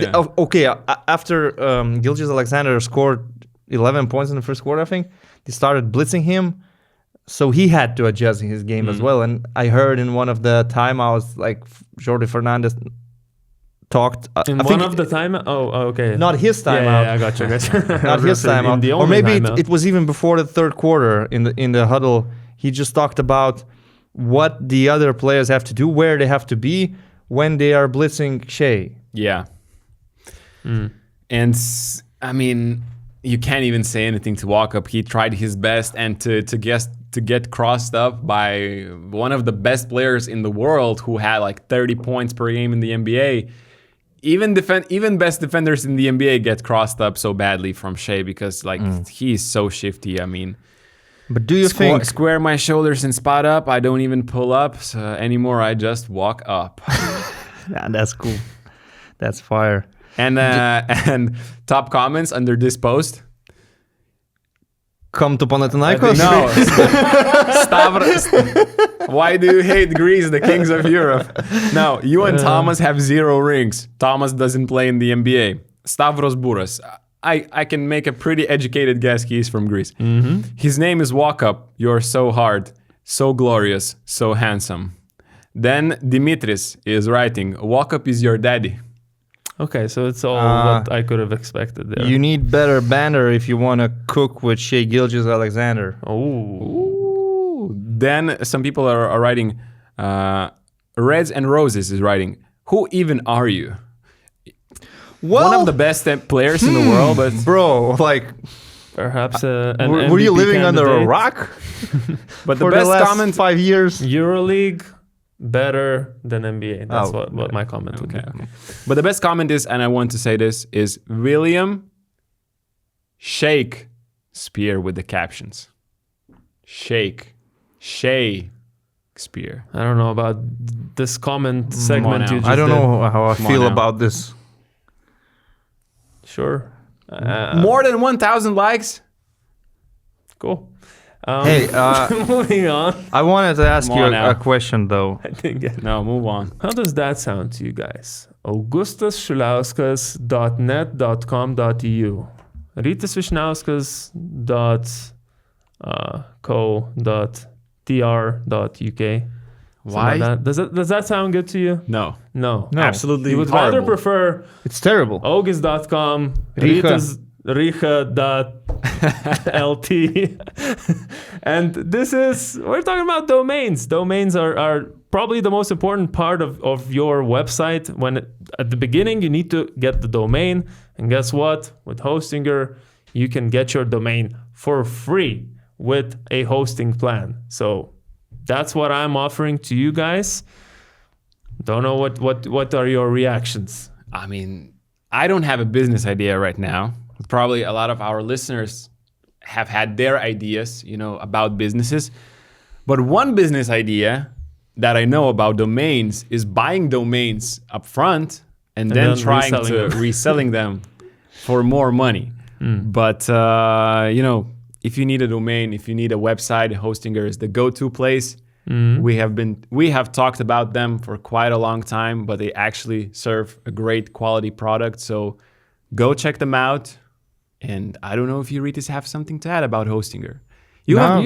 after Gilgeous-Alexander scored 11 points in the first quarter, I think, they started blitzing him. So he had to adjust his game as well. And I heard in one of the timeouts, like Jordi Fernandez talked. Of the timeout? Oh, okay. Not his timeout. Yeah, I got you. Not his timeout. Or maybe it was even before the third quarter in the huddle. He just talked about what the other players have to do, where they have to be when they are blitzing Shai. Yeah. And I mean, you can't even say anything to Walkup. He tried his best, and to get crossed up by one of the best players in the world who had like 30 points per game in the NBA. Even best defenders in the NBA get crossed up so badly from Shai because like he's so shifty. I mean, but do you think square my shoulders and spot up? I don't even pull up anymore. I just walk up. Yeah, that's cool. That's fire. And top comments under this post. Come to Panathinaikos? No. Stavros. Why do you hate Greece, the kings of Europe? No, you and Thomas have 0 rings. Thomas doesn't play in the NBA. Stavros Bouras. I can make a pretty educated guess he's from Greece. Mm-hmm. His name is Walk Up. You're so hard, so glorious, so handsome. Then Dimitris is writing, Walk Up is your daddy. Okay, so it's all what I could have expected there. You need better banner if you want to cook with Shea Gilgeous-Alexander. Oh. Then some people are writing, Reds and Roses is writing, who even are you? Well, One of the best players in the world, but bro, like, Perhaps an were you MVP living under a candidate. rock? but the For best the last comment 5 years? EuroLeague better than NBA. That's Oh, what my comment would be. Okay. But the best comment is, and I want to say this, is William Shakespeare with the captions. Shakespeare. I don't know about this comment segment now. you just I don't did. know how I Come on feel now. about this. Sure. More than 1,000 likes? Cool. Hey, moving on. I wanted to ask Come you on now. a question, though. I think. No, move on. How does that sound to you guys? augustassuliauskas.net.com.eu Rytis Vysniauskas.co.tr.uk Why? Like does that sound good to you? No. No. No. Absolutely You would rather horrible. prefer It's terrible. august.com, Richa. richa.lt. And we're talking about domains. Domains are probably the most important part of your website. At the beginning, you need to get the domain. And guess what? With Hostinger, you can get your domain for free with a hosting plan. So that's what I'm offering to you guys. Don't know what are your reactions. I mean, I don't have a business idea right now. Probably a lot of our listeners have had their ideas, about businesses. But one business idea that I know about domains is buying domains up front and then trying reselling to them. reselling them for more money. But, if you need a domain, if you need a website, Hostinger is the go-to place. We have talked about them for quite a long time, but they actually serve a great quality product. So go check them out. And I don't know if you Rytis have something to add about Hostinger. You have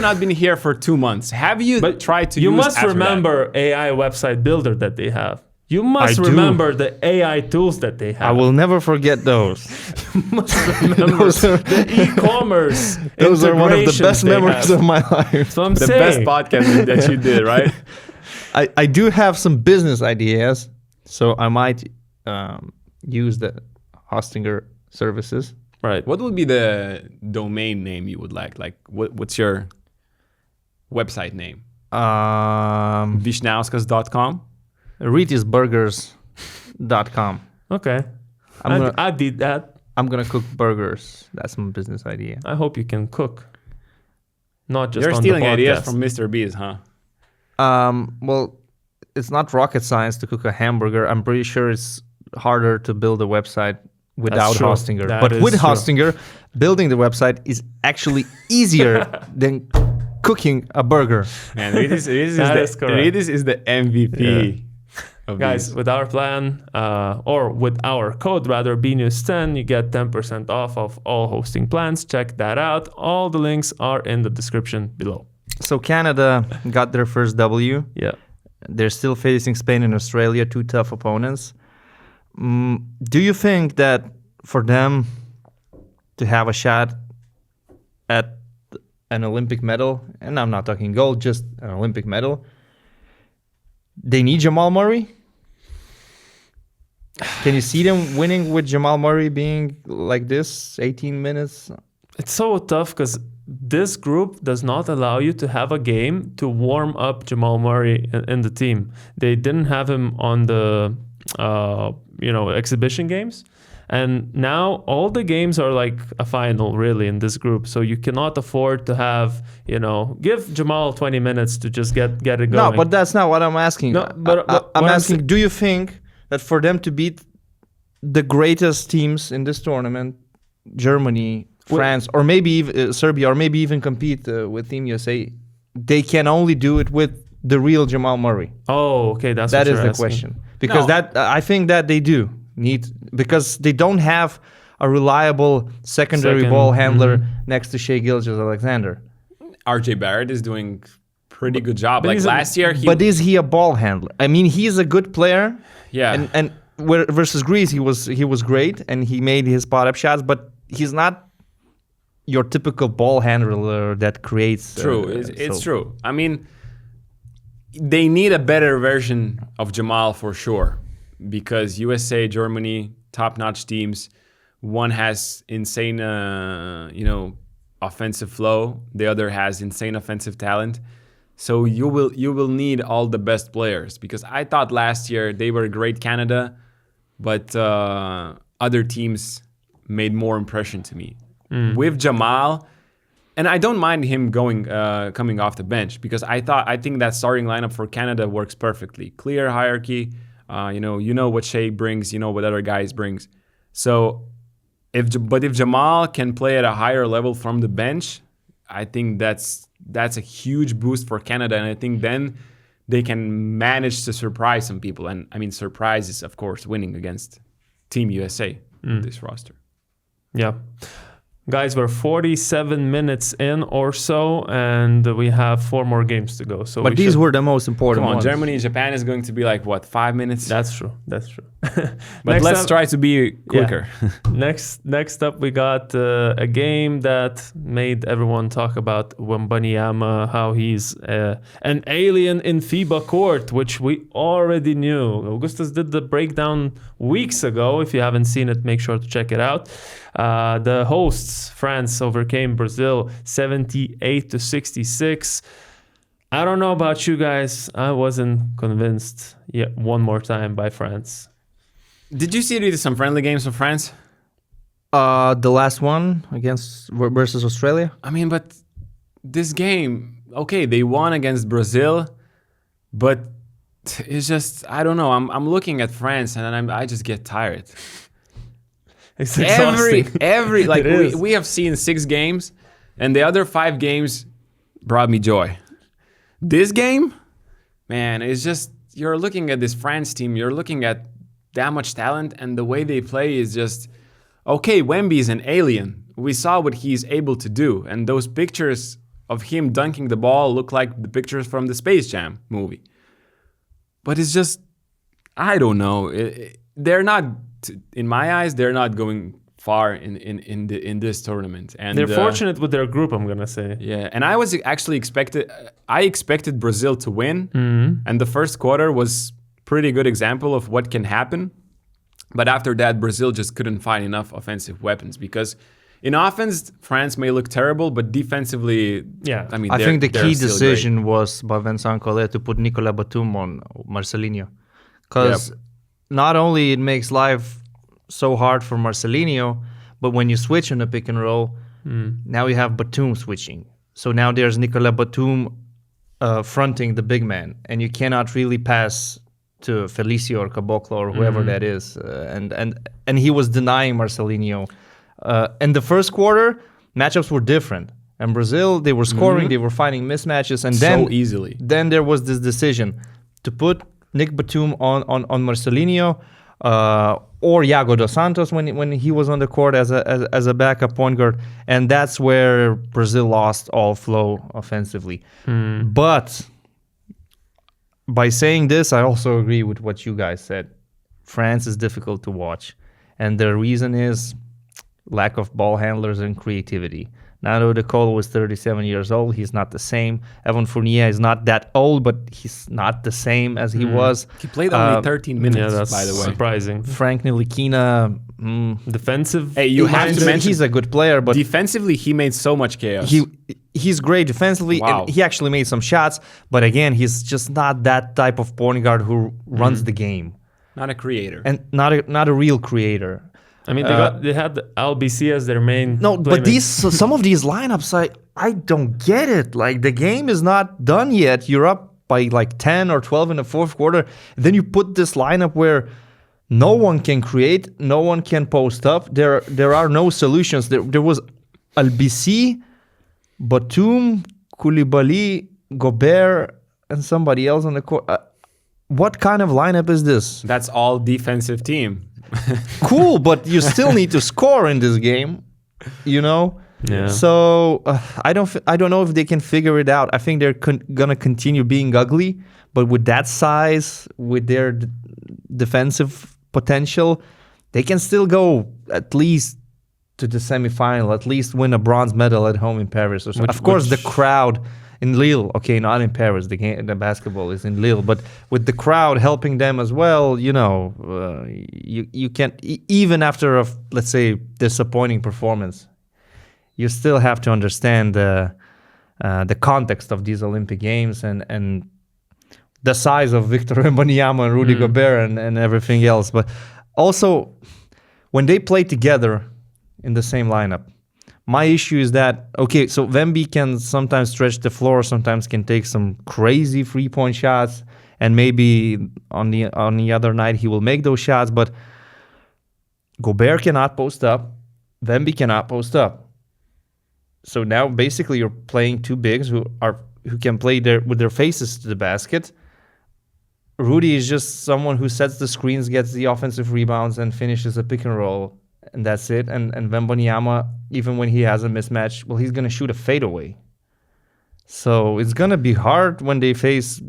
not been here for 2 months. Have you tried to use You must after remember AI website builder that they have. You must I do. remember the AI tools that they have. I will never forget those. You must remember Those are- the e-commerce. Those are one of the integrations best they memories have. of my life. So I'm The saying, best podcast that you did, right? I do have some business ideas, so I might use the Hostinger services. right? What would be the domain name you would like? Like, what's your website name? Vysniauskas.com? RytisBurgers.com. Okay, I'm I did that. gonna cook burgers. That's my business idea. I hope you can cook, not just You're on stealing the ideas podcast. from Mr. Beast, huh? Well, it's not rocket science to cook a hamburger. I'm pretty sure it's harder to build a website without true. Hostinger. That But is with true. Hostinger, building the website is actually easier than cooking a burger. Man, Rytis That is correct. Rytis is the MVP of Guys, these. with our plan, or with our code rather, BNews10, you get 10% off of all hosting plans. Check that out. All the links are in the description below. So Canada got their first W. Yeah. They're still facing Spain and Australia, 2 tough opponents. Do you think that for them to have a shot at an Olympic medal, and I'm not talking gold, just an Olympic medal, they need Jamal Murray? Can you see them winning with Jamal Murray being like this, 18 minutes? It's so tough because this group does not allow you to have a game to warm up Jamal Murray in the team. They didn't have him on the exhibition games, And now all the games are like a final, really, in this group. So you cannot afford to have, give Jamal 20 minutes to just get it going. No, but that's not what I'm asking. No, but I'm asking, do you think that for them to beat the greatest teams in this tournament, Germany, France, or maybe even Serbia, or maybe even compete with Team USA, they can only do it with the real Jamal Murray? Oh, okay, that is the asking. question. Because I think that they do need, because they don't have a reliable secondary ball handler next to Shai Gilgeous-Alexander. RJ Barrett is doing pretty good job. Like last year, but is he a ball handler? I mean, he's a good player. Yeah. And versus Greece, he was great and he made his spot-up shots, but he's not your typical ball handler that creates. True, it's true. I mean, they need a better version of Jamal for sure, because USA, Germany, top-notch teams. One has insane, offensive flow. The other has insane offensive talent. So you will need all the best players, because I thought last year they were great Canada, but other teams made more impression to me. With Jamal, and I don't mind him coming off the bench, because I think that starting lineup for Canada works perfectly. Clear hierarchy, you know what Shai brings, you know what other guys brings. So if Jamal can play at a higher level from the bench, I think that's a huge boost for Canada, and I think then they can manage to surprise some people. And I mean, surprise is of course winning against Team USA this roster. Yeah. Guys, we're 47 minutes in or so, and we have 4 more games to go. So, but these were the most important ones. Germany, Japan is going to be like, what, 5 minutes? That's true. But let's try to be quicker. Yeah. Next up, we got a game that made everyone talk about Wembanyama, how he's an alien in FIBA court, which we already knew. Augustas did the breakdown weeks ago. If you haven't seen it, make sure to check it out. The hosts, France, overcame Brazil 78-66. I don't know about you guys. I wasn't convinced yet one more time by France. Did you see some friendly games of France? The last one versus Australia. I mean, but this game, okay, they won against Brazil, but it's just, I don't know. I'm looking at France and I just get tired. It's exhausting. Every like we have seen 6 games, and the other 5 games brought me joy. This game, man, it's just, you're looking at this France team, you're looking at that much talent, and the way they play is just, okay, Wemby is an alien. We saw what he's able to do, and those pictures of him dunking the ball look like the pictures from the Space Jam movie. But it's just, I don't know. They're not, in my eyes, they're not going far in this tournament. And they're fortunate with their group, I'm gonna say. Yeah, and I was actually expected Brazil to win, and the first quarter was pretty good example of what can happen. But after that, Brazil just couldn't find enough offensive weapons, because in offense, France may look terrible, but defensively, yeah. I mean, I think the key decision was by Vincent Collet to put Nicolas Batum on Marcelinho, because not only it makes life so hard for Marcelinho, but when you switch on a pick and roll, now you have Batum switching. So now there's Nicolas Batum fronting the big man, and you cannot really pass to Felicio or Caboclo or whoever that is. And he was denying Marcelinho. In the first quarter, matchups were different. And Brazil, they were scoring, they were finding mismatches, and then so easily. Then there was this decision to put Nick Batum on Marcelinho or Iago dos Santos when he was on the court as a backup point guard, and that's where Brazil lost all flow offensively. But by saying this, I also agree with what you guys said. France is difficult to watch, and the reason is lack of ball handlers and creativity. Nando De Colo was 37 years old. He's not the same. Evan Fournier is not that old, but he's not the same as he was. He played only 13 minutes, by the way. Surprising. Frank Ntilikina, defensive. Hey, you have to mention he's a good player, but defensively he made so much chaos. He's great defensively, and he actually made some shots. But again, he's just not that type of point guard who runs the game. Not a creator. And not a real creator. I mean, they had LBC as their main. No, but playmaker. some of these lineups, I don't get it. Like, the game is not done yet. You're up by like 10 or 12 in the fourth quarter. Then you put this lineup where no one can create, no one can post up. There are no solutions. There was LBC, Batum, Koulibaly, Gobert, and somebody else on the court. What kind of lineup is this? That's all defensive team. Cool, but you still need to score in this game, you know? Yeah. So I don't know if they can figure it out. I think they're gonna continue being ugly, but with that size, with their defensive potential, they can still go at least to the semifinal, at least win a bronze medal at home in Paris or something. Of course, the crowd in Lille, okay, not in Paris. The basketball is in Lille, but with the crowd helping them as well, you know, you can't even after a, let's say, disappointing performance, you still have to understand the context of these Olympic Games and the size of Victor Wembanyama and Rudy Gobert and everything else. But also, when they play together in the same lineup, my issue is that, okay, so Wemby can sometimes stretch the floor, sometimes can take some crazy three-point shots, and maybe on the other night he will make those shots, but Gobert cannot post up, Wemby cannot post up. So now basically you're playing two bigs who can play with their faces to the basket. Rudy is just someone who sets the screens, gets the offensive rebounds, and finishes a pick and roll. And that's it. And Wembanyama, even when he has a mismatch, well, he's going to shoot a fadeaway. So it's going to be hard when they face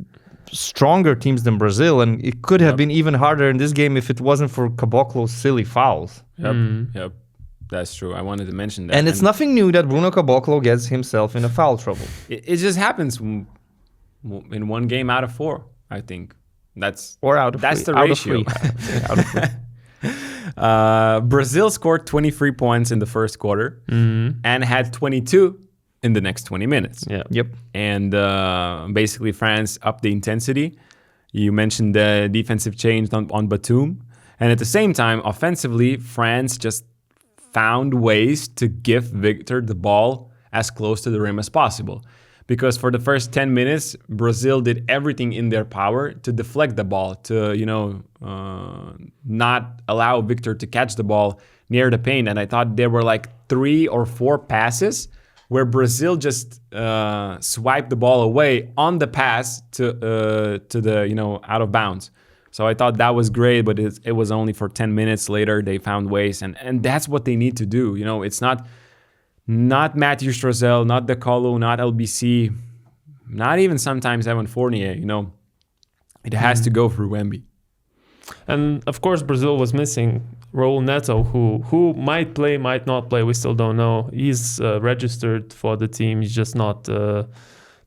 stronger teams than Brazil. And it could have been even harder in this game if it wasn't for Caboclo's silly fouls. Yep. That's true. I wanted to mention that. And it's nothing new that Bruno Caboclo gets himself in a foul trouble. It just happens in one game out of 4, I think. That's or out of that's three. the ratio. Out of 3. Brazil scored 23 points in the first quarter and had 22 in the next 20 minutes. Yeah. Yep. And basically France upped the intensity. You mentioned the defensive change on Batum. And at the same time, offensively, France just found ways to give Victor the ball as close to the rim as possible. Because for the first 10 minutes, Brazil did everything in their power to deflect the ball, to not allow Victor to catch the ball near the paint. And I thought there were like 3 or 4 passes where Brazil just swiped the ball away on the pass to the out of bounds. So I thought that was great, but it was only for 10 minutes later they found ways, and that's what they need to do. It's not Matthew Strozell, not De Colo, not LBC, not even sometimes Evan Fournier. It has to go through Wemby. And of course, Brazil was missing Raul Neto, who might play, might not play. We still don't know. He's registered for the team. He's just not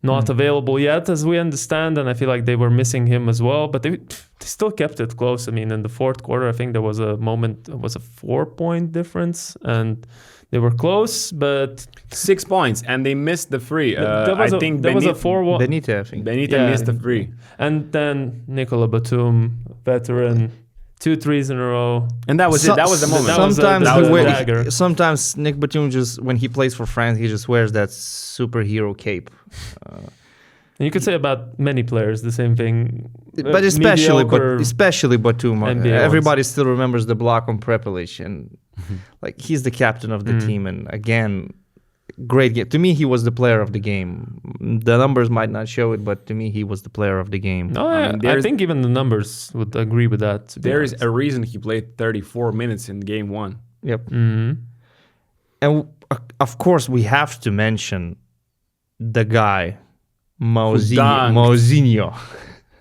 available yet, as we understand. And I feel like they were missing him as well. But they still kept it close. I mean, in the fourth quarter, I think there was a moment, it was a 4-point difference, and they were close, but 6 points, and they missed the free. There was a 4-1. Benita, I think. Benita missed the free. And then Nicola Batum, veteran, 2 threes in a row. And that was it. That was the moment. Sometimes Nick Batum just, when he plays for France, he just wears that superhero cape. And you could say about many players the same thing. But especially Batum. Everybody still remembers the block on Prepelic, and like he's the captain of the team. And again, great game. To me, he was the player of the game. The numbers might not show it, but to me, he was the player of the game. No, I think even the numbers would agree with that. There is a reason he played 34 minutes in game 1. Yep. Mm-hmm. And of course, we have to mention the guy, Mouzinho.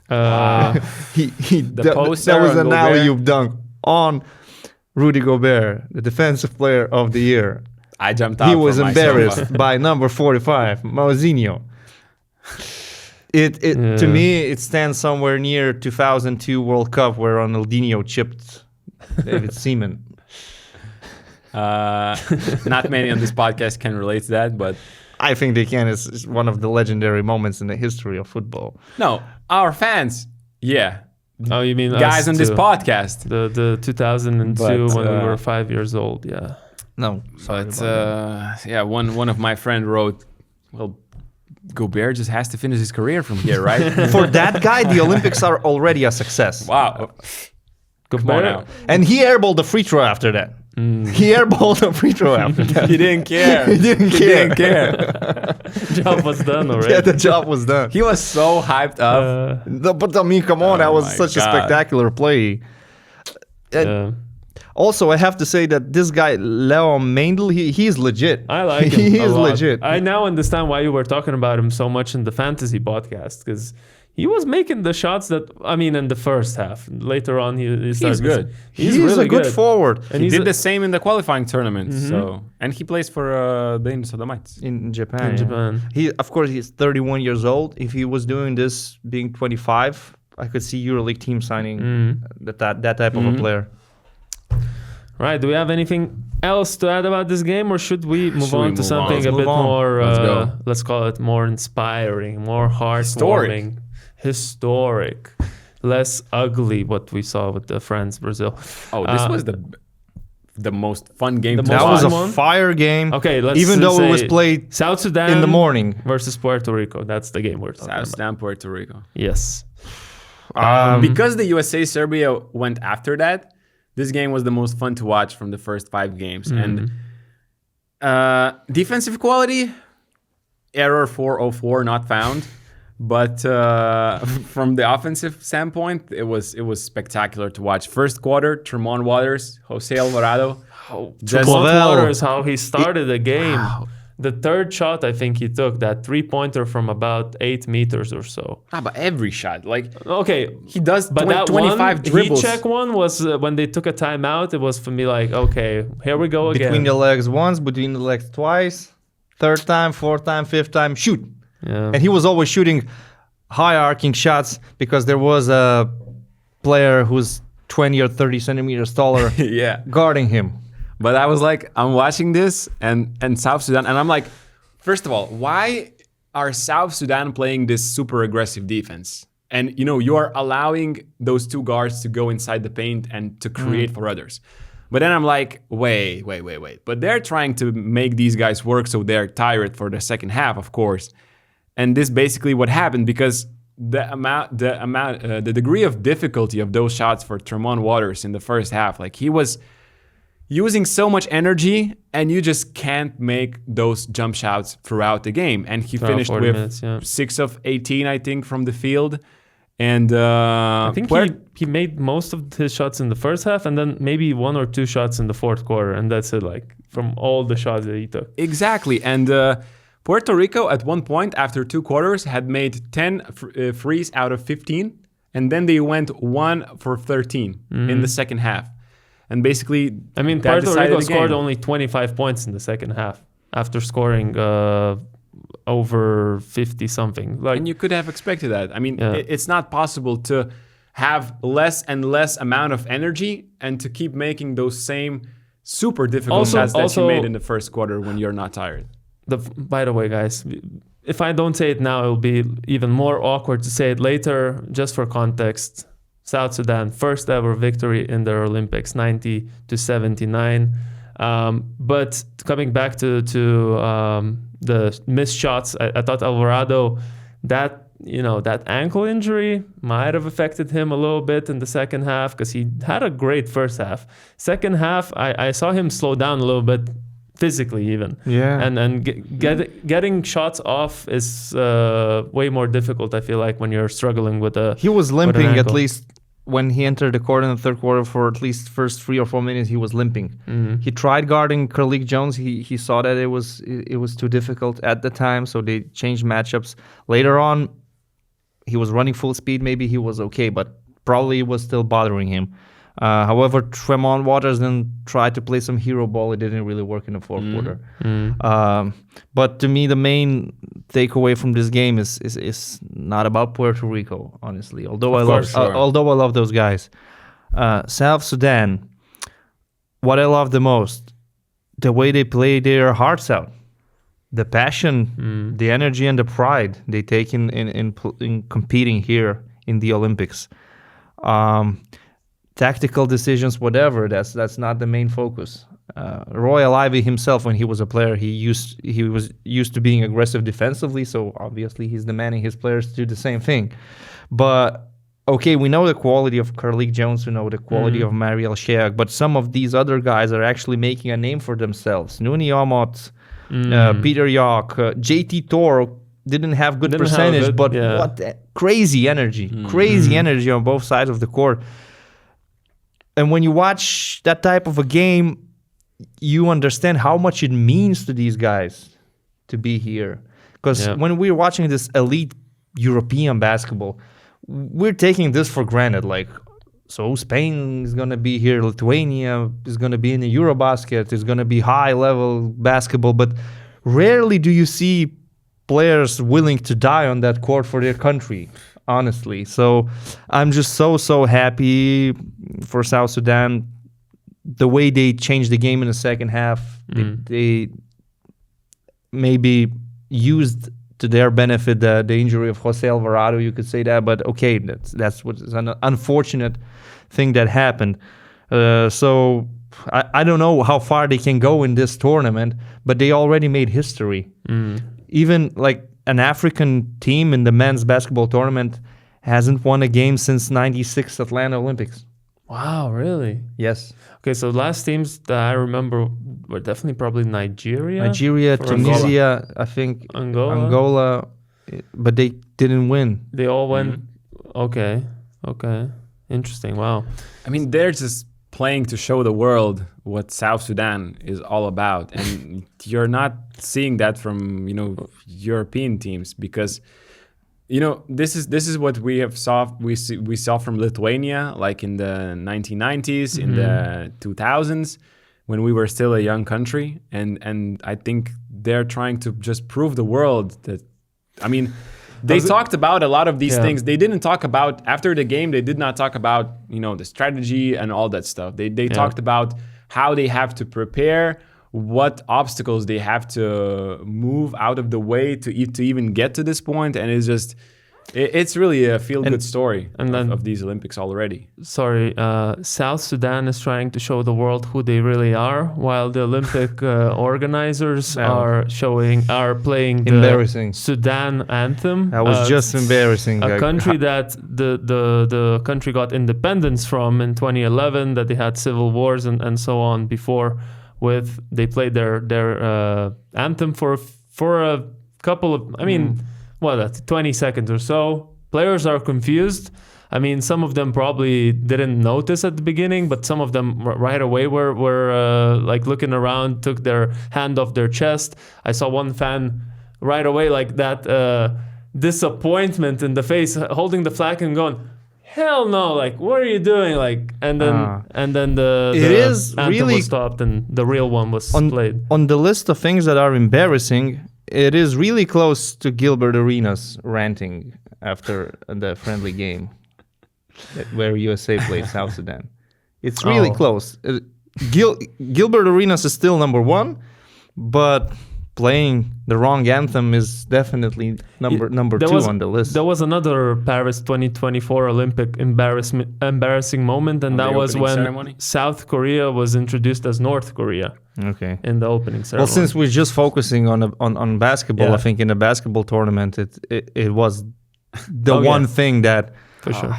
That was an alley-oop dunk on Rudy Gobert, the defensive player of the year. I jumped out. He was embarrassed by number 45, Mouzinho. To me, it stands somewhere near 2002 World Cup where Ronaldinho chipped David Seaman. Not many on this podcast can relate to that, but I think they can. It's one of the legendary moments in the history of football. No, our fans, yeah, Oh, you mean guys us on this too. podcast. The 2002 But, when we were 5 years old. Yeah. No, sorry But about yeah, one of my friend wrote, well, Gobert just has to finish his career from here, right? that. For that guy, the Olympics are already a success. Wow. Come on now. And he airballed the free throw after that. He airballed the free throw after that. He didn't care. He didn't care. Job was done already. Yeah, the job was done. He was so hyped up. But I mean, come on, that was my such a God. spectacular play. And Yeah. also, I have to say that this guy, Leo Meindl, he's legit. I like him. He a is lot. legit. I now understand why you were talking about him so much in the fantasy podcast, because he was making the shots that, I mean, in the first half. Later on, he started. good. He's really a good forward. And He he's did a- the same in the qualifying tournament. So, and he plays for the Sodomites. In Japan. In Japan. He, of course, he's 31 years old. If he was doing this being 25, I could see EuroLeague team signing that type of a player. Right. Do we have anything else to add about this game, or should we move Should we on to move on? something Let's a move bit on. more, Let's go. let's call it more inspiring, more heartwarming, historic, less ugly, what we saw with the France Brazil. Oh, this was the most fun game the to most That watch. was a one? fire game. Okay, let's even though it was say played South Sudan in the morning. versus Puerto Rico. That's the game we're talking South about. Sudan, Puerto Rico. Yes. Because the USA-Serbia went after that, this game was the most fun to watch from the first 5 games. And defensive quality, error 404 not found. But from the offensive standpoint, it was spectacular to watch. First quarter, Tremont Waters, Jose Alvarado. Just Clavel. Waters, how he started the game. The third shot, I think he took that 3-pointer from about 8 meters or so. But every shot, like Okay, he does but that 25 one, dribbles. heat check one was when they took a timeout. It was for me like, okay, here we go again. Between the legs once, between the legs twice, third time, fourth time, fifth time, shoot. Yeah. And he was always shooting high arcing shots because there was a player who's 20 or 30 centimeters taller Yeah. guarding him. But I was like, I'm watching this and South Sudan, and I'm like, first of all, why are South Sudan playing this super aggressive defense? And you are allowing those 2 guards to go inside the paint and to create for others. But then I'm like, wait. But they're trying to make these guys work so they're tired for the second half, of course. And this basically what happened because the degree of difficulty of those shots for Tremont Waters in the first half, like he was using so much energy and you just can't make those jump shots throughout the game. And he Throughout finished 40 with minutes, yeah. 6 of 18, I think, from the field. And I think he made most of his shots in the first half and then maybe 1 or 2 shots in the fourth quarter. And that's it, like from all the shots that he took. Exactly. And Puerto Rico at one point after 2 quarters had made 10 threes out of 15. And then they went 1 for 13 in the second half. And basically, I mean, that Puerto decided Rico the scored game. only 25 points in the second half after scoring over 50 something. Like, And you could have expected that. I mean, Yeah. it's not possible to have less and less amount of energy and to keep making those same super difficult shots that you made in the first quarter when you're not tired. By the way, guys, if I don't say it now, it will be even more awkward to say it later. Just for context, South Sudan, first ever victory in their Olympics, 90-79. But coming back to the missed shots, I thought Alvarado, that ankle injury might have affected him a little bit in the second half because he had a great first half. Second half, I saw him slow down a little bit physically even. Yeah. And getting shots off is way more difficult, I feel like, when you're struggling with a He was with an limping at ankle. least when he entered the court in the third quarter. For at least first 3 or 4 minutes, he was limping. He tried guarding Kerlik Jones. He saw that it was too difficult at the time, so they changed matchups. Later on, he was running full speed. Maybe he was okay, but probably it was still bothering him. However, Tremont Waters then tried to play some hero ball. It didn't really work in the fourth quarter. But to me, the main takeaway from this game is not about Puerto Rico, honestly. Although I love those guys. South Sudan, what I love the most, the way they play their hearts out, the passion, the energy, and the pride they take in competing here in the Olympics. tactical decisions, whatever. That's not the main focus. Royal Ivy himself, when he was a player, he was used to being aggressive defensively, so obviously he's demanding his players to do the same thing. But okay, we know the quality of Carlik Jones, we know the quality of Mariel Sheak, but some of these other guys are actually making a name for themselves. Nuni Amot, Peter Yok, JT Thor didn't have good percentage, but what crazy energy on both sides of the court. And when you watch that type of a game, you understand how much it means to these guys to be here. Because when we're watching this elite European basketball, we're taking this for granted. Like, so Spain is going to be here, Lithuania is going to be in the Eurobasket, it's going to be high-level basketball, but rarely do you see players willing to die on that court for their country, honestly. So I'm just so happy for South Sudan. The way they changed the game in the second half, they maybe used to their benefit the injury of Jose Alvarado, you could say that, but okay, that's what's an unfortunate thing that happened. So I don't know how far they can go in this tournament, but they already made history. Even like an African team in the men's basketball tournament hasn't won a game since '96 Atlanta Olympics. Wow, really? Yes. Okay, so last teams that I remember were definitely probably Nigeria, Tunisia, Angola. I think Angola, but they didn't win. They all went. Okay. Interesting. Wow. I mean, they're just playing to show the world what South Sudan is all about, and you're not seeing that from European teams, because this is what we saw from Lithuania, like in the 1990s, in the 2000s, when we were still a young country, and I think they're trying to just prove the world that, I mean, they talked about a lot of these things. They didn't talk about, after the game, they did not talk about, the strategy and all that stuff. They talked about how they have to prepare, what obstacles they have to move out of the way to even get to this point. And it's really a feel-good story of these Olympics already. Sorry, South Sudan is trying to show the world who they really are, while the Olympic organizers are playing the Sudan anthem. That was just embarrassing. A country that the country got independence from in 2011, that they had civil wars and so on before. They played their anthem for a couple of, 20 seconds or so. Players are confused. I mean, some of them probably didn't notice at the beginning, but some of them right away were like looking around, took their hand off their chest. I saw one fan right away, like that disappointment in the face, holding the flag and going, "Hell no! Like, what are you doing?" Like, and then the anthem really was stopped and the real one was played. On the list of things that are embarrassing, it is really close to Gilbert Arenas ranting after the friendly game where USA played South Sudan. It's really close. Gilbert Arenas is still number one, but playing the wrong anthem is definitely number two on the list. There was another Paris 2024 Olympic embarrassing moment, and that was when ceremony? South Korea was introduced as North Korea. Okay. In the opening ceremony. Well, since we're just focusing on basketball, I think in the basketball tournament it was the one thing that. For sure.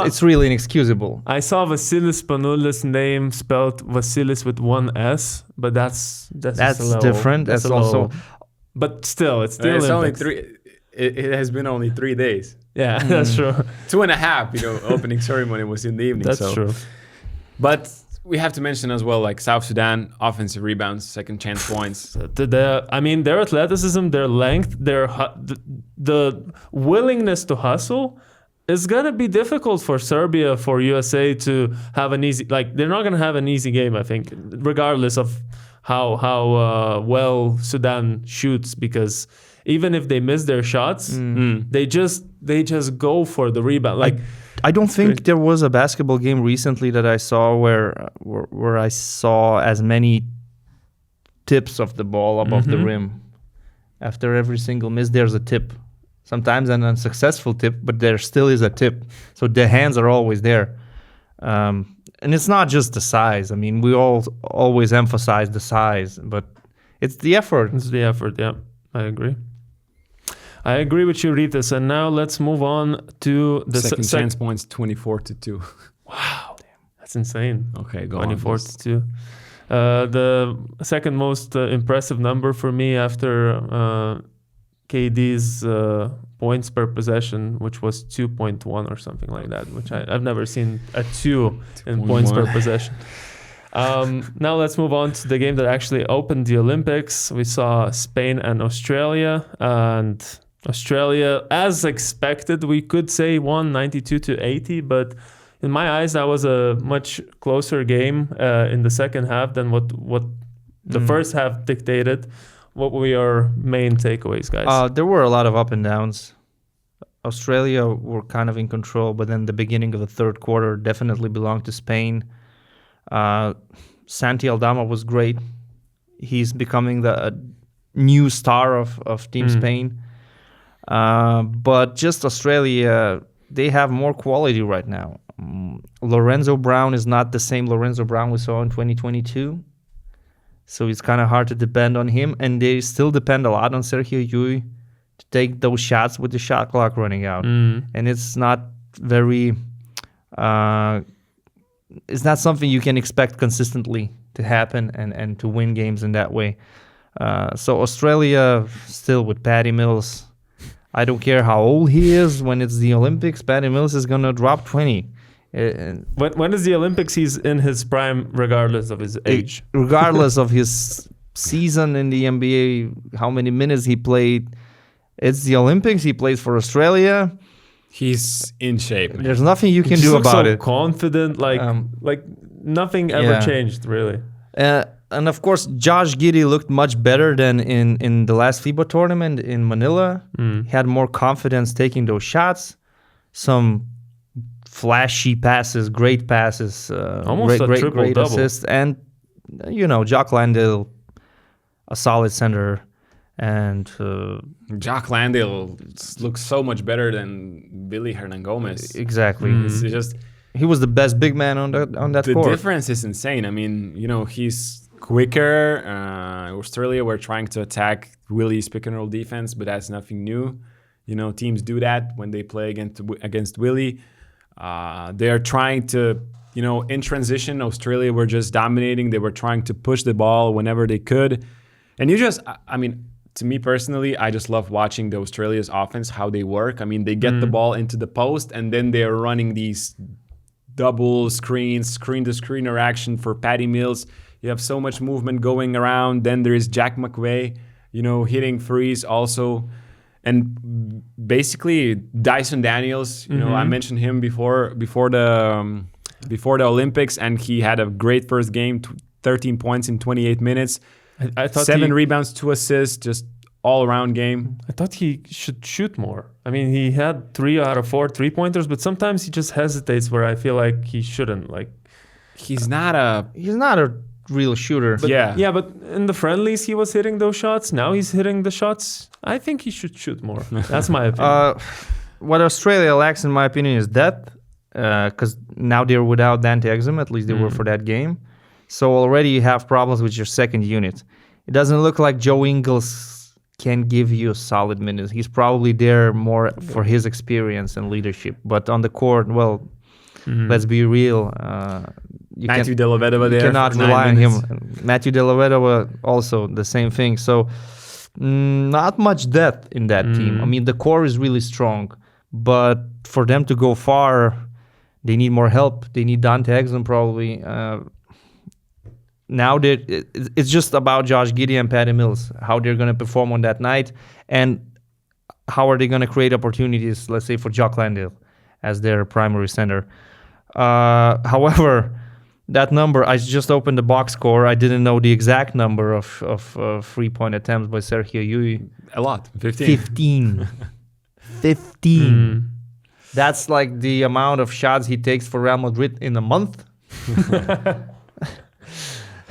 It's really inexcusable. I saw Vasilis Panoulis' name spelled Vasilis with one S, but that's different. That's also, but still, it's still. It's only 3. It has been only 3 days. Yeah, that's true. 2.5. Opening ceremony was in the evening. That's true. But we have to mention as well, like South Sudan, offensive rebounds, second chance points. Their athleticism, their length, the willingness to hustle. It's going to be difficult for Serbia, for USA to have an easy... Like, they're not going to have an easy game, I think, regardless of how well Sudan shoots, because even if they miss their shots, they just go for the rebound. Like, I don't think there was a basketball game recently that I saw where I saw as many tips of the ball above the rim. After every single miss, there's a tip. sometimes an unsuccessful tip, but there still is a tip. So the hands are always there. And it's not just the size. I mean, we all always emphasize the size, but it's the effort. It's the effort, yeah. I agree. I agree with you, Rytis. And now let's move on to the second chance points, 24-2. Wow, that's insane. Okay, go 24-2. The second most impressive number for me after KD's points per possession, which was 2.1 or something like that, which I've never seen a 2 in points per possession. Now let's move on to the game that actually opened the Olympics. We saw Spain and Australia, and Australia, as expected, we could say won 92-80, but in my eyes, that was a much closer game in the second half than what the first half dictated. What were your main takeaways, guys? There were a lot of up and downs. Australia were kind of in control, but then the beginning of the third quarter definitely belonged to Spain. Santi Aldama was great. He's becoming the new star of Team Spain. But just Australia, they have more quality right now. Lorenzo Brown is not the same Lorenzo Brown we saw in 2022. So it's kind of hard to depend on him. And they still depend a lot on Sergio Llull to take those shots with the shot clock running out. And it's not very... it's not something you can expect consistently to happen and to win games in that way. So Australia still with Patty Mills. I don't care how old he is. When it's the Olympics, Patty Mills is going to drop 20. When is the Olympics? He's in his prime regardless of his age. Regardless of his season in the NBA, how many minutes he played. It's the Olympics. He plays for Australia. He's in shape, man. There's nothing you can do about so it. Confident, like nothing ever changed, really. And of course, Josh Giddey looked much better than in the last FIBA tournament in Manila. He had more confidence taking those shots. Some flashy passes, great passes, almost great triple-double. assists. And, Jock Landale, a solid center. And Jock Landale looks so much better than Billy Hernan Gomez. Exactly. It's just he was the best big man on that court. The difference is insane. I mean, he's quicker. Australia were trying to attack Willie's pick and roll defense, but that's nothing new. Teams do that when they play against Willie. They are trying to, in transition, Australia were just dominating. They were trying to push the ball whenever they could. And to me personally, I just love watching the Australia's offense, how they work. I mean, they get the ball into the post, and then they're running these double screen-to-screen action for Patty Mills. You have so much movement going around. Then there is Jack McVay, hitting threes also. And basically, Dyson Daniels, I mentioned him before the Olympics, and he had a great first game, 13 points in 28 minutes. I thought 7 rebounds, 2 assists, just all-around game. I thought he should shoot more. I mean, he had 3 out of 4 3-pointers, but sometimes he just hesitates where I feel like he shouldn't. Like he's not a real shooter. But but in the friendlies he was hitting those shots. Now he's hitting the shots. I think he should shoot more. That's my opinion. What Australia lacks, in my opinion, is depth. Because now they're without Dante Exum. At least they were for that game. So already you have problems with your second unit. It doesn't look like Joe Ingles can give you solid minutes. He's probably there more for his experience and leadership. But on the court, let's be real. Matthew Dellavedova there. You cannot rely on him. Matthew Dellavedova also the same thing. So not much depth in that team. I mean, the core is really strong. But for them to go far, they need more help. They need Dante Exum probably. Now it's just about Josh Giddey and Patty Mills, how they're going to perform on that night, and how are they going to create opportunities, let's say, for Jock Landale as their primary center. However, that number, I just opened the box score. I didn't know the exact number of 3-point attempts by Sergio Llull. A lot, 15. 15. That's like the amount of shots he takes for Real Madrid in a month.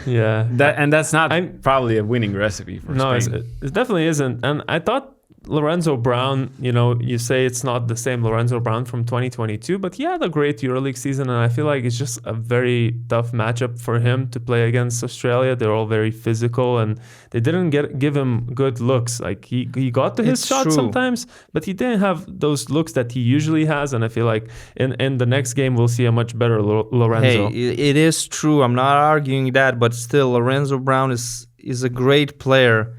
Yeah, that's not probably a winning recipe for Spain. No, it definitely isn't. And I thought Lorenzo Brown, you say it's not the same Lorenzo Brown from 2022, but he had a great EuroLeague season, and I feel like it's just a very tough matchup for him to play against Australia. They're all very physical, and they didn't give him good looks. Like he got to his shot sometimes, but he didn't have those looks that he usually has, and I feel like in the next game we'll see a much better Lorenzo. Hey, it is true. I'm not arguing that, but still, Lorenzo Brown is a great player,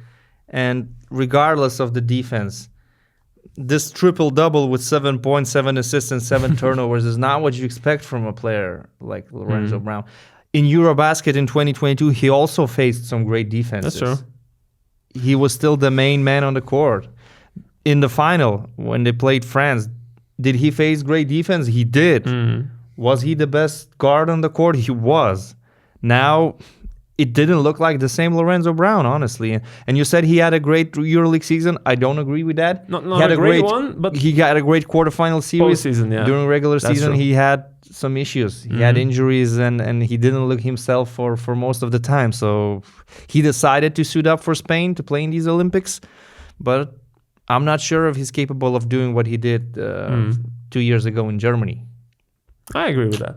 and regardless of the defense, this triple-double with 7 points, 7 assists, and 7 turnovers is not what you expect from a player like Lorenzo Brown. In Eurobasket in 2022, he also faced some great defenses. That's true. He was still the main man on the court. In the final, when they played France, did he face great defense? He did. Was he the best guard on the court? He was. Now, it didn't look like the same Lorenzo Brown, honestly. And you said he had a great EuroLeague season. I don't agree with that. Not he had a great one, but he got a great quarterfinal series. Postseason, yeah. During regular season, true. he had some issues. He had injuries, and he didn't look himself for most of the time. So he decided to suit up for Spain to play in these Olympics. But I'm not sure if he's capable of doing what he did 2 years ago in Germany. I agree with that.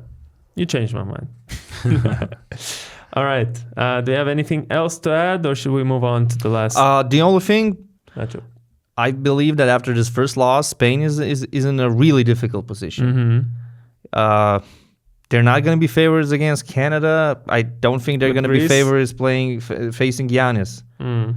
You changed my mind. All right. Do you have anything else to add, or should we move on to the last The only thing, matchup? I believe that after this first loss, Spain is in a really difficult position. They're not going to be favorites against Canada. I don't think they're going to be favorites facing Giannis. I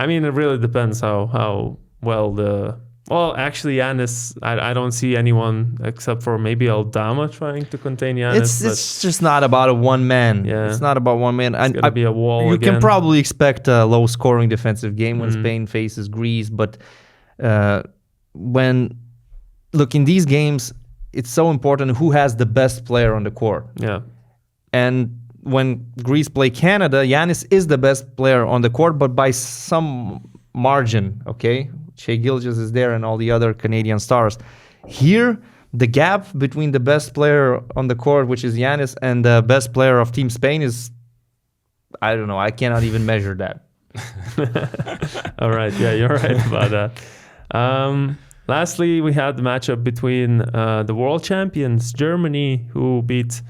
mean, it really depends how well the... Well, actually, Giannis, I don't see anyone except for maybe Aldama trying to contain Giannis. It's just not about a one man. Yeah. It's not about one man. It's going to be a wall You again. can probably expect a low-scoring defensive game when Spain faces Greece, but in these games, it's so important who has the best player on the court. Yeah. And when Greece play Canada, Giannis is the best player on the court, but by some margin, okay? Shea Gilgeous is there and all the other Canadian stars. Here, the gap between the best player on the court, which is Giannis, and the best player of Team Spain is, I don't know, I cannot even measure that. All right. Yeah, you're right about that. Lastly, we had the matchup between the world champions, Germany, who beat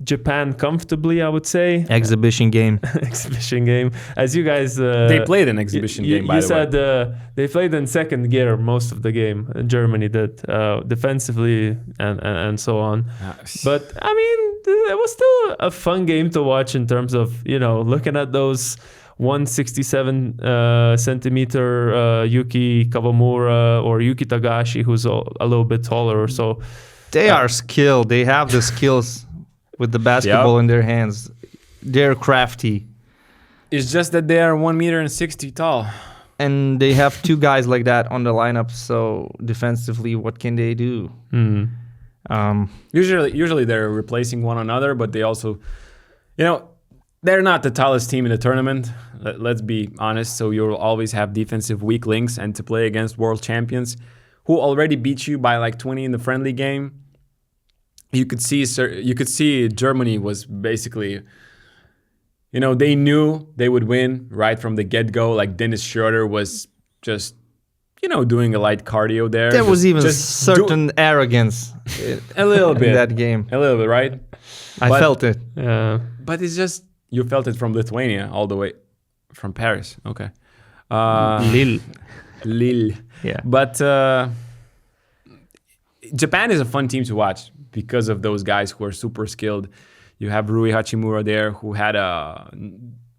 Japan comfortably, I would say. Exhibition game. Exhibition game. As you guys... they played an exhibition game, by the way. You said they played in second gear most of the game. Germany did, defensively and so on. But, I mean, it was still a fun game to watch in terms of, looking at those 167 centimeter Yuki Kawamura or Yuki Tagashi, who's a little bit taller or so. They are skilled. They have the skills with the basketball in their hands. They're crafty. It's just that they are 1.60 meters tall. And they have two guys like that on the lineup, so defensively, what can they do? Usually they're replacing one another, but they also, they're not the tallest team in the tournament. Let's be honest. So you'll always have defensive weak links, and to play against world champions who already beat you by like 20 in the friendly game, you could see Germany was basically, they knew they would win right from the get-go. Like Dennis Schroeder was just, doing a light cardio there. There was even certain arrogance a little bit in that game. A little bit, right? I felt it. But it's just, you felt it from Lithuania all the way from Paris. Okay. Lille. Yeah. But Japan is a fun team to watch because of those guys who are super skilled. You have Rui Hachimura there, who had a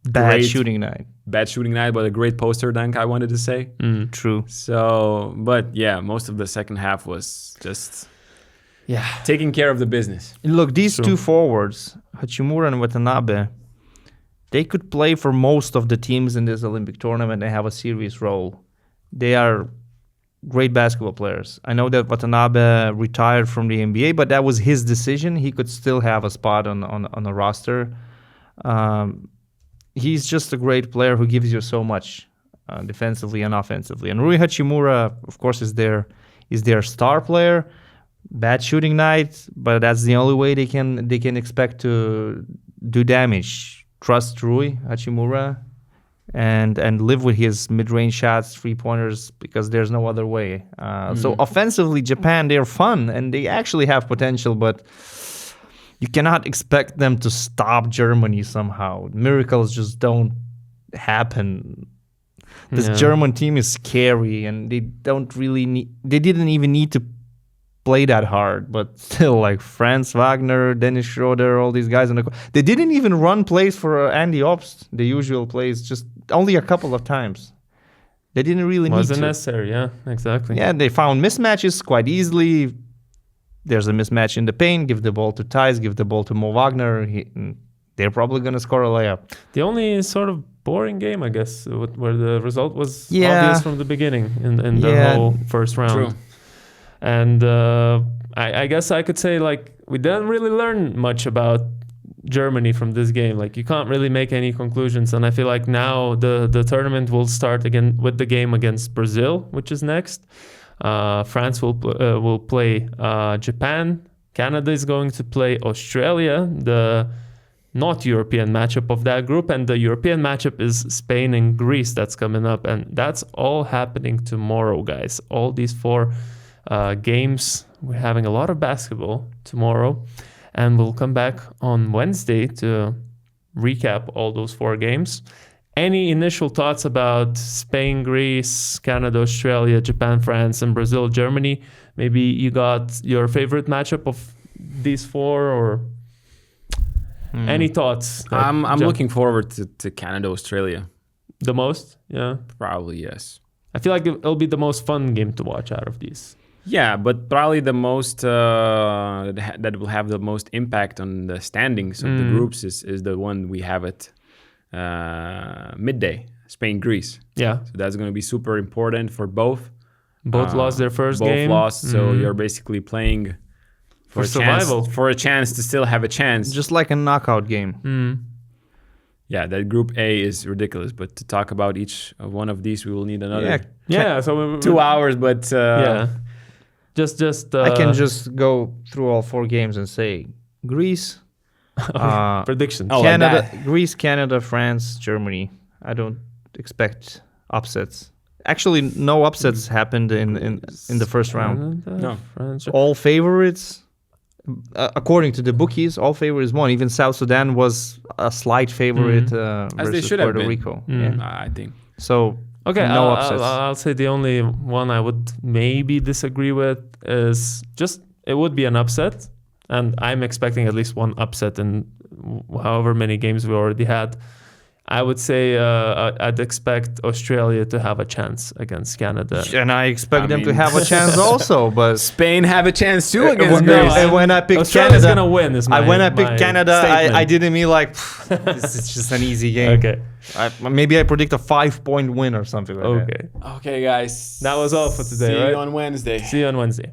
bad shooting night, but a great poster dunk, I wanted to say. True. So, but yeah, most of the second half was just taking care of the business. Look, these two forwards, Hachimura and Watanabe, they could play for most of the teams in this Olympic tournament and have a serious role. They are great basketball players. I know that Watanabe retired from the NBA, but that was his decision. He could still have a spot on the roster. He's just a great player who gives you so much defensively and offensively. And Rui Hachimura, of course, is their star player. Bad shooting night, but that's the only way they can expect to do damage. Trust Rui Hachimura, and live with his mid-range shots, 3-pointers, because there's no other way. So offensively, Japan, they're fun and they actually have potential, but you cannot expect them to stop Germany somehow. Miracles just don't happen. This German team is scary, and they didn't even need to play that hard, but still, like Franz Wagner, Dennis Schroeder, all these guys they didn't even run plays for Andy Obst, the usual plays, just only a couple of times. They didn't really need to. Wasn't necessary, yeah, exactly. Yeah, they found mismatches quite easily. There's a mismatch in the paint, give the ball to Theis, give the ball to Mo Wagner. They're probably going to score a layup. The only sort of boring game, I guess, where the result was obvious from the beginning in the whole first round. True. And I guess I could say, like, we didn't really learn much about Germany from this game. Like, you can't really make any conclusions. And I feel like now the tournament will start again with the game against Brazil, which is next. France will play Japan. Canada is going to play Australia, the not European matchup of that group. And the European matchup is Spain and Greece that's coming up. And that's all happening tomorrow, guys. All these 4 games. We're having a lot of basketball tomorrow, and we'll come back on Wednesday to recap all those 4 games. Any initial thoughts about Spain, Greece, Canada, Australia, Japan, France, and Brazil, Germany? Maybe you got your favorite matchup of these 4, or any thoughts? I'm looking forward to Canada, Australia. The most? Yeah. Probably, yes. I feel like it'll be the most fun game to watch out of these. Yeah, but probably the most that will have the most impact on the standings of the groups is the one we have at midday, Spain-Greece. Yeah. So that's going to be super important for both. Both lost their first game. Both lost, so you're basically playing for survival. For a chance to still have a chance. Just like a knockout game. Yeah, that Group A is ridiculous. But to talk about each one of these, we will need another so 2 hours. But just I can just go through all 4 games and say Greece, predictions. Canada, Greece, Canada, France, Germany. I don't expect upsets. Actually, no upsets happened in the first round. No. France. All favorites, according to the bookies, all favorites won. Even South Sudan was a slight favorite as they versus should have Puerto been. Rico. I think. So Okay, no upsets. I'll say the only one I would maybe disagree with is just it would be an upset, and I'm expecting at least one upset in however many games we already had. I would say I'd expect Australia to have a chance against Canada. And I expect them to have a chance also, but Spain have a chance too against no, Greece. and when I picked Australia's Canada, gonna win. when I picked Canada, statement. I didn't mean like this is just an easy game. Okay. Maybe I predict a 5-point win or something like that. Okay. Okay, guys. That was all for today, See right? you on Wednesday. See you on Wednesday.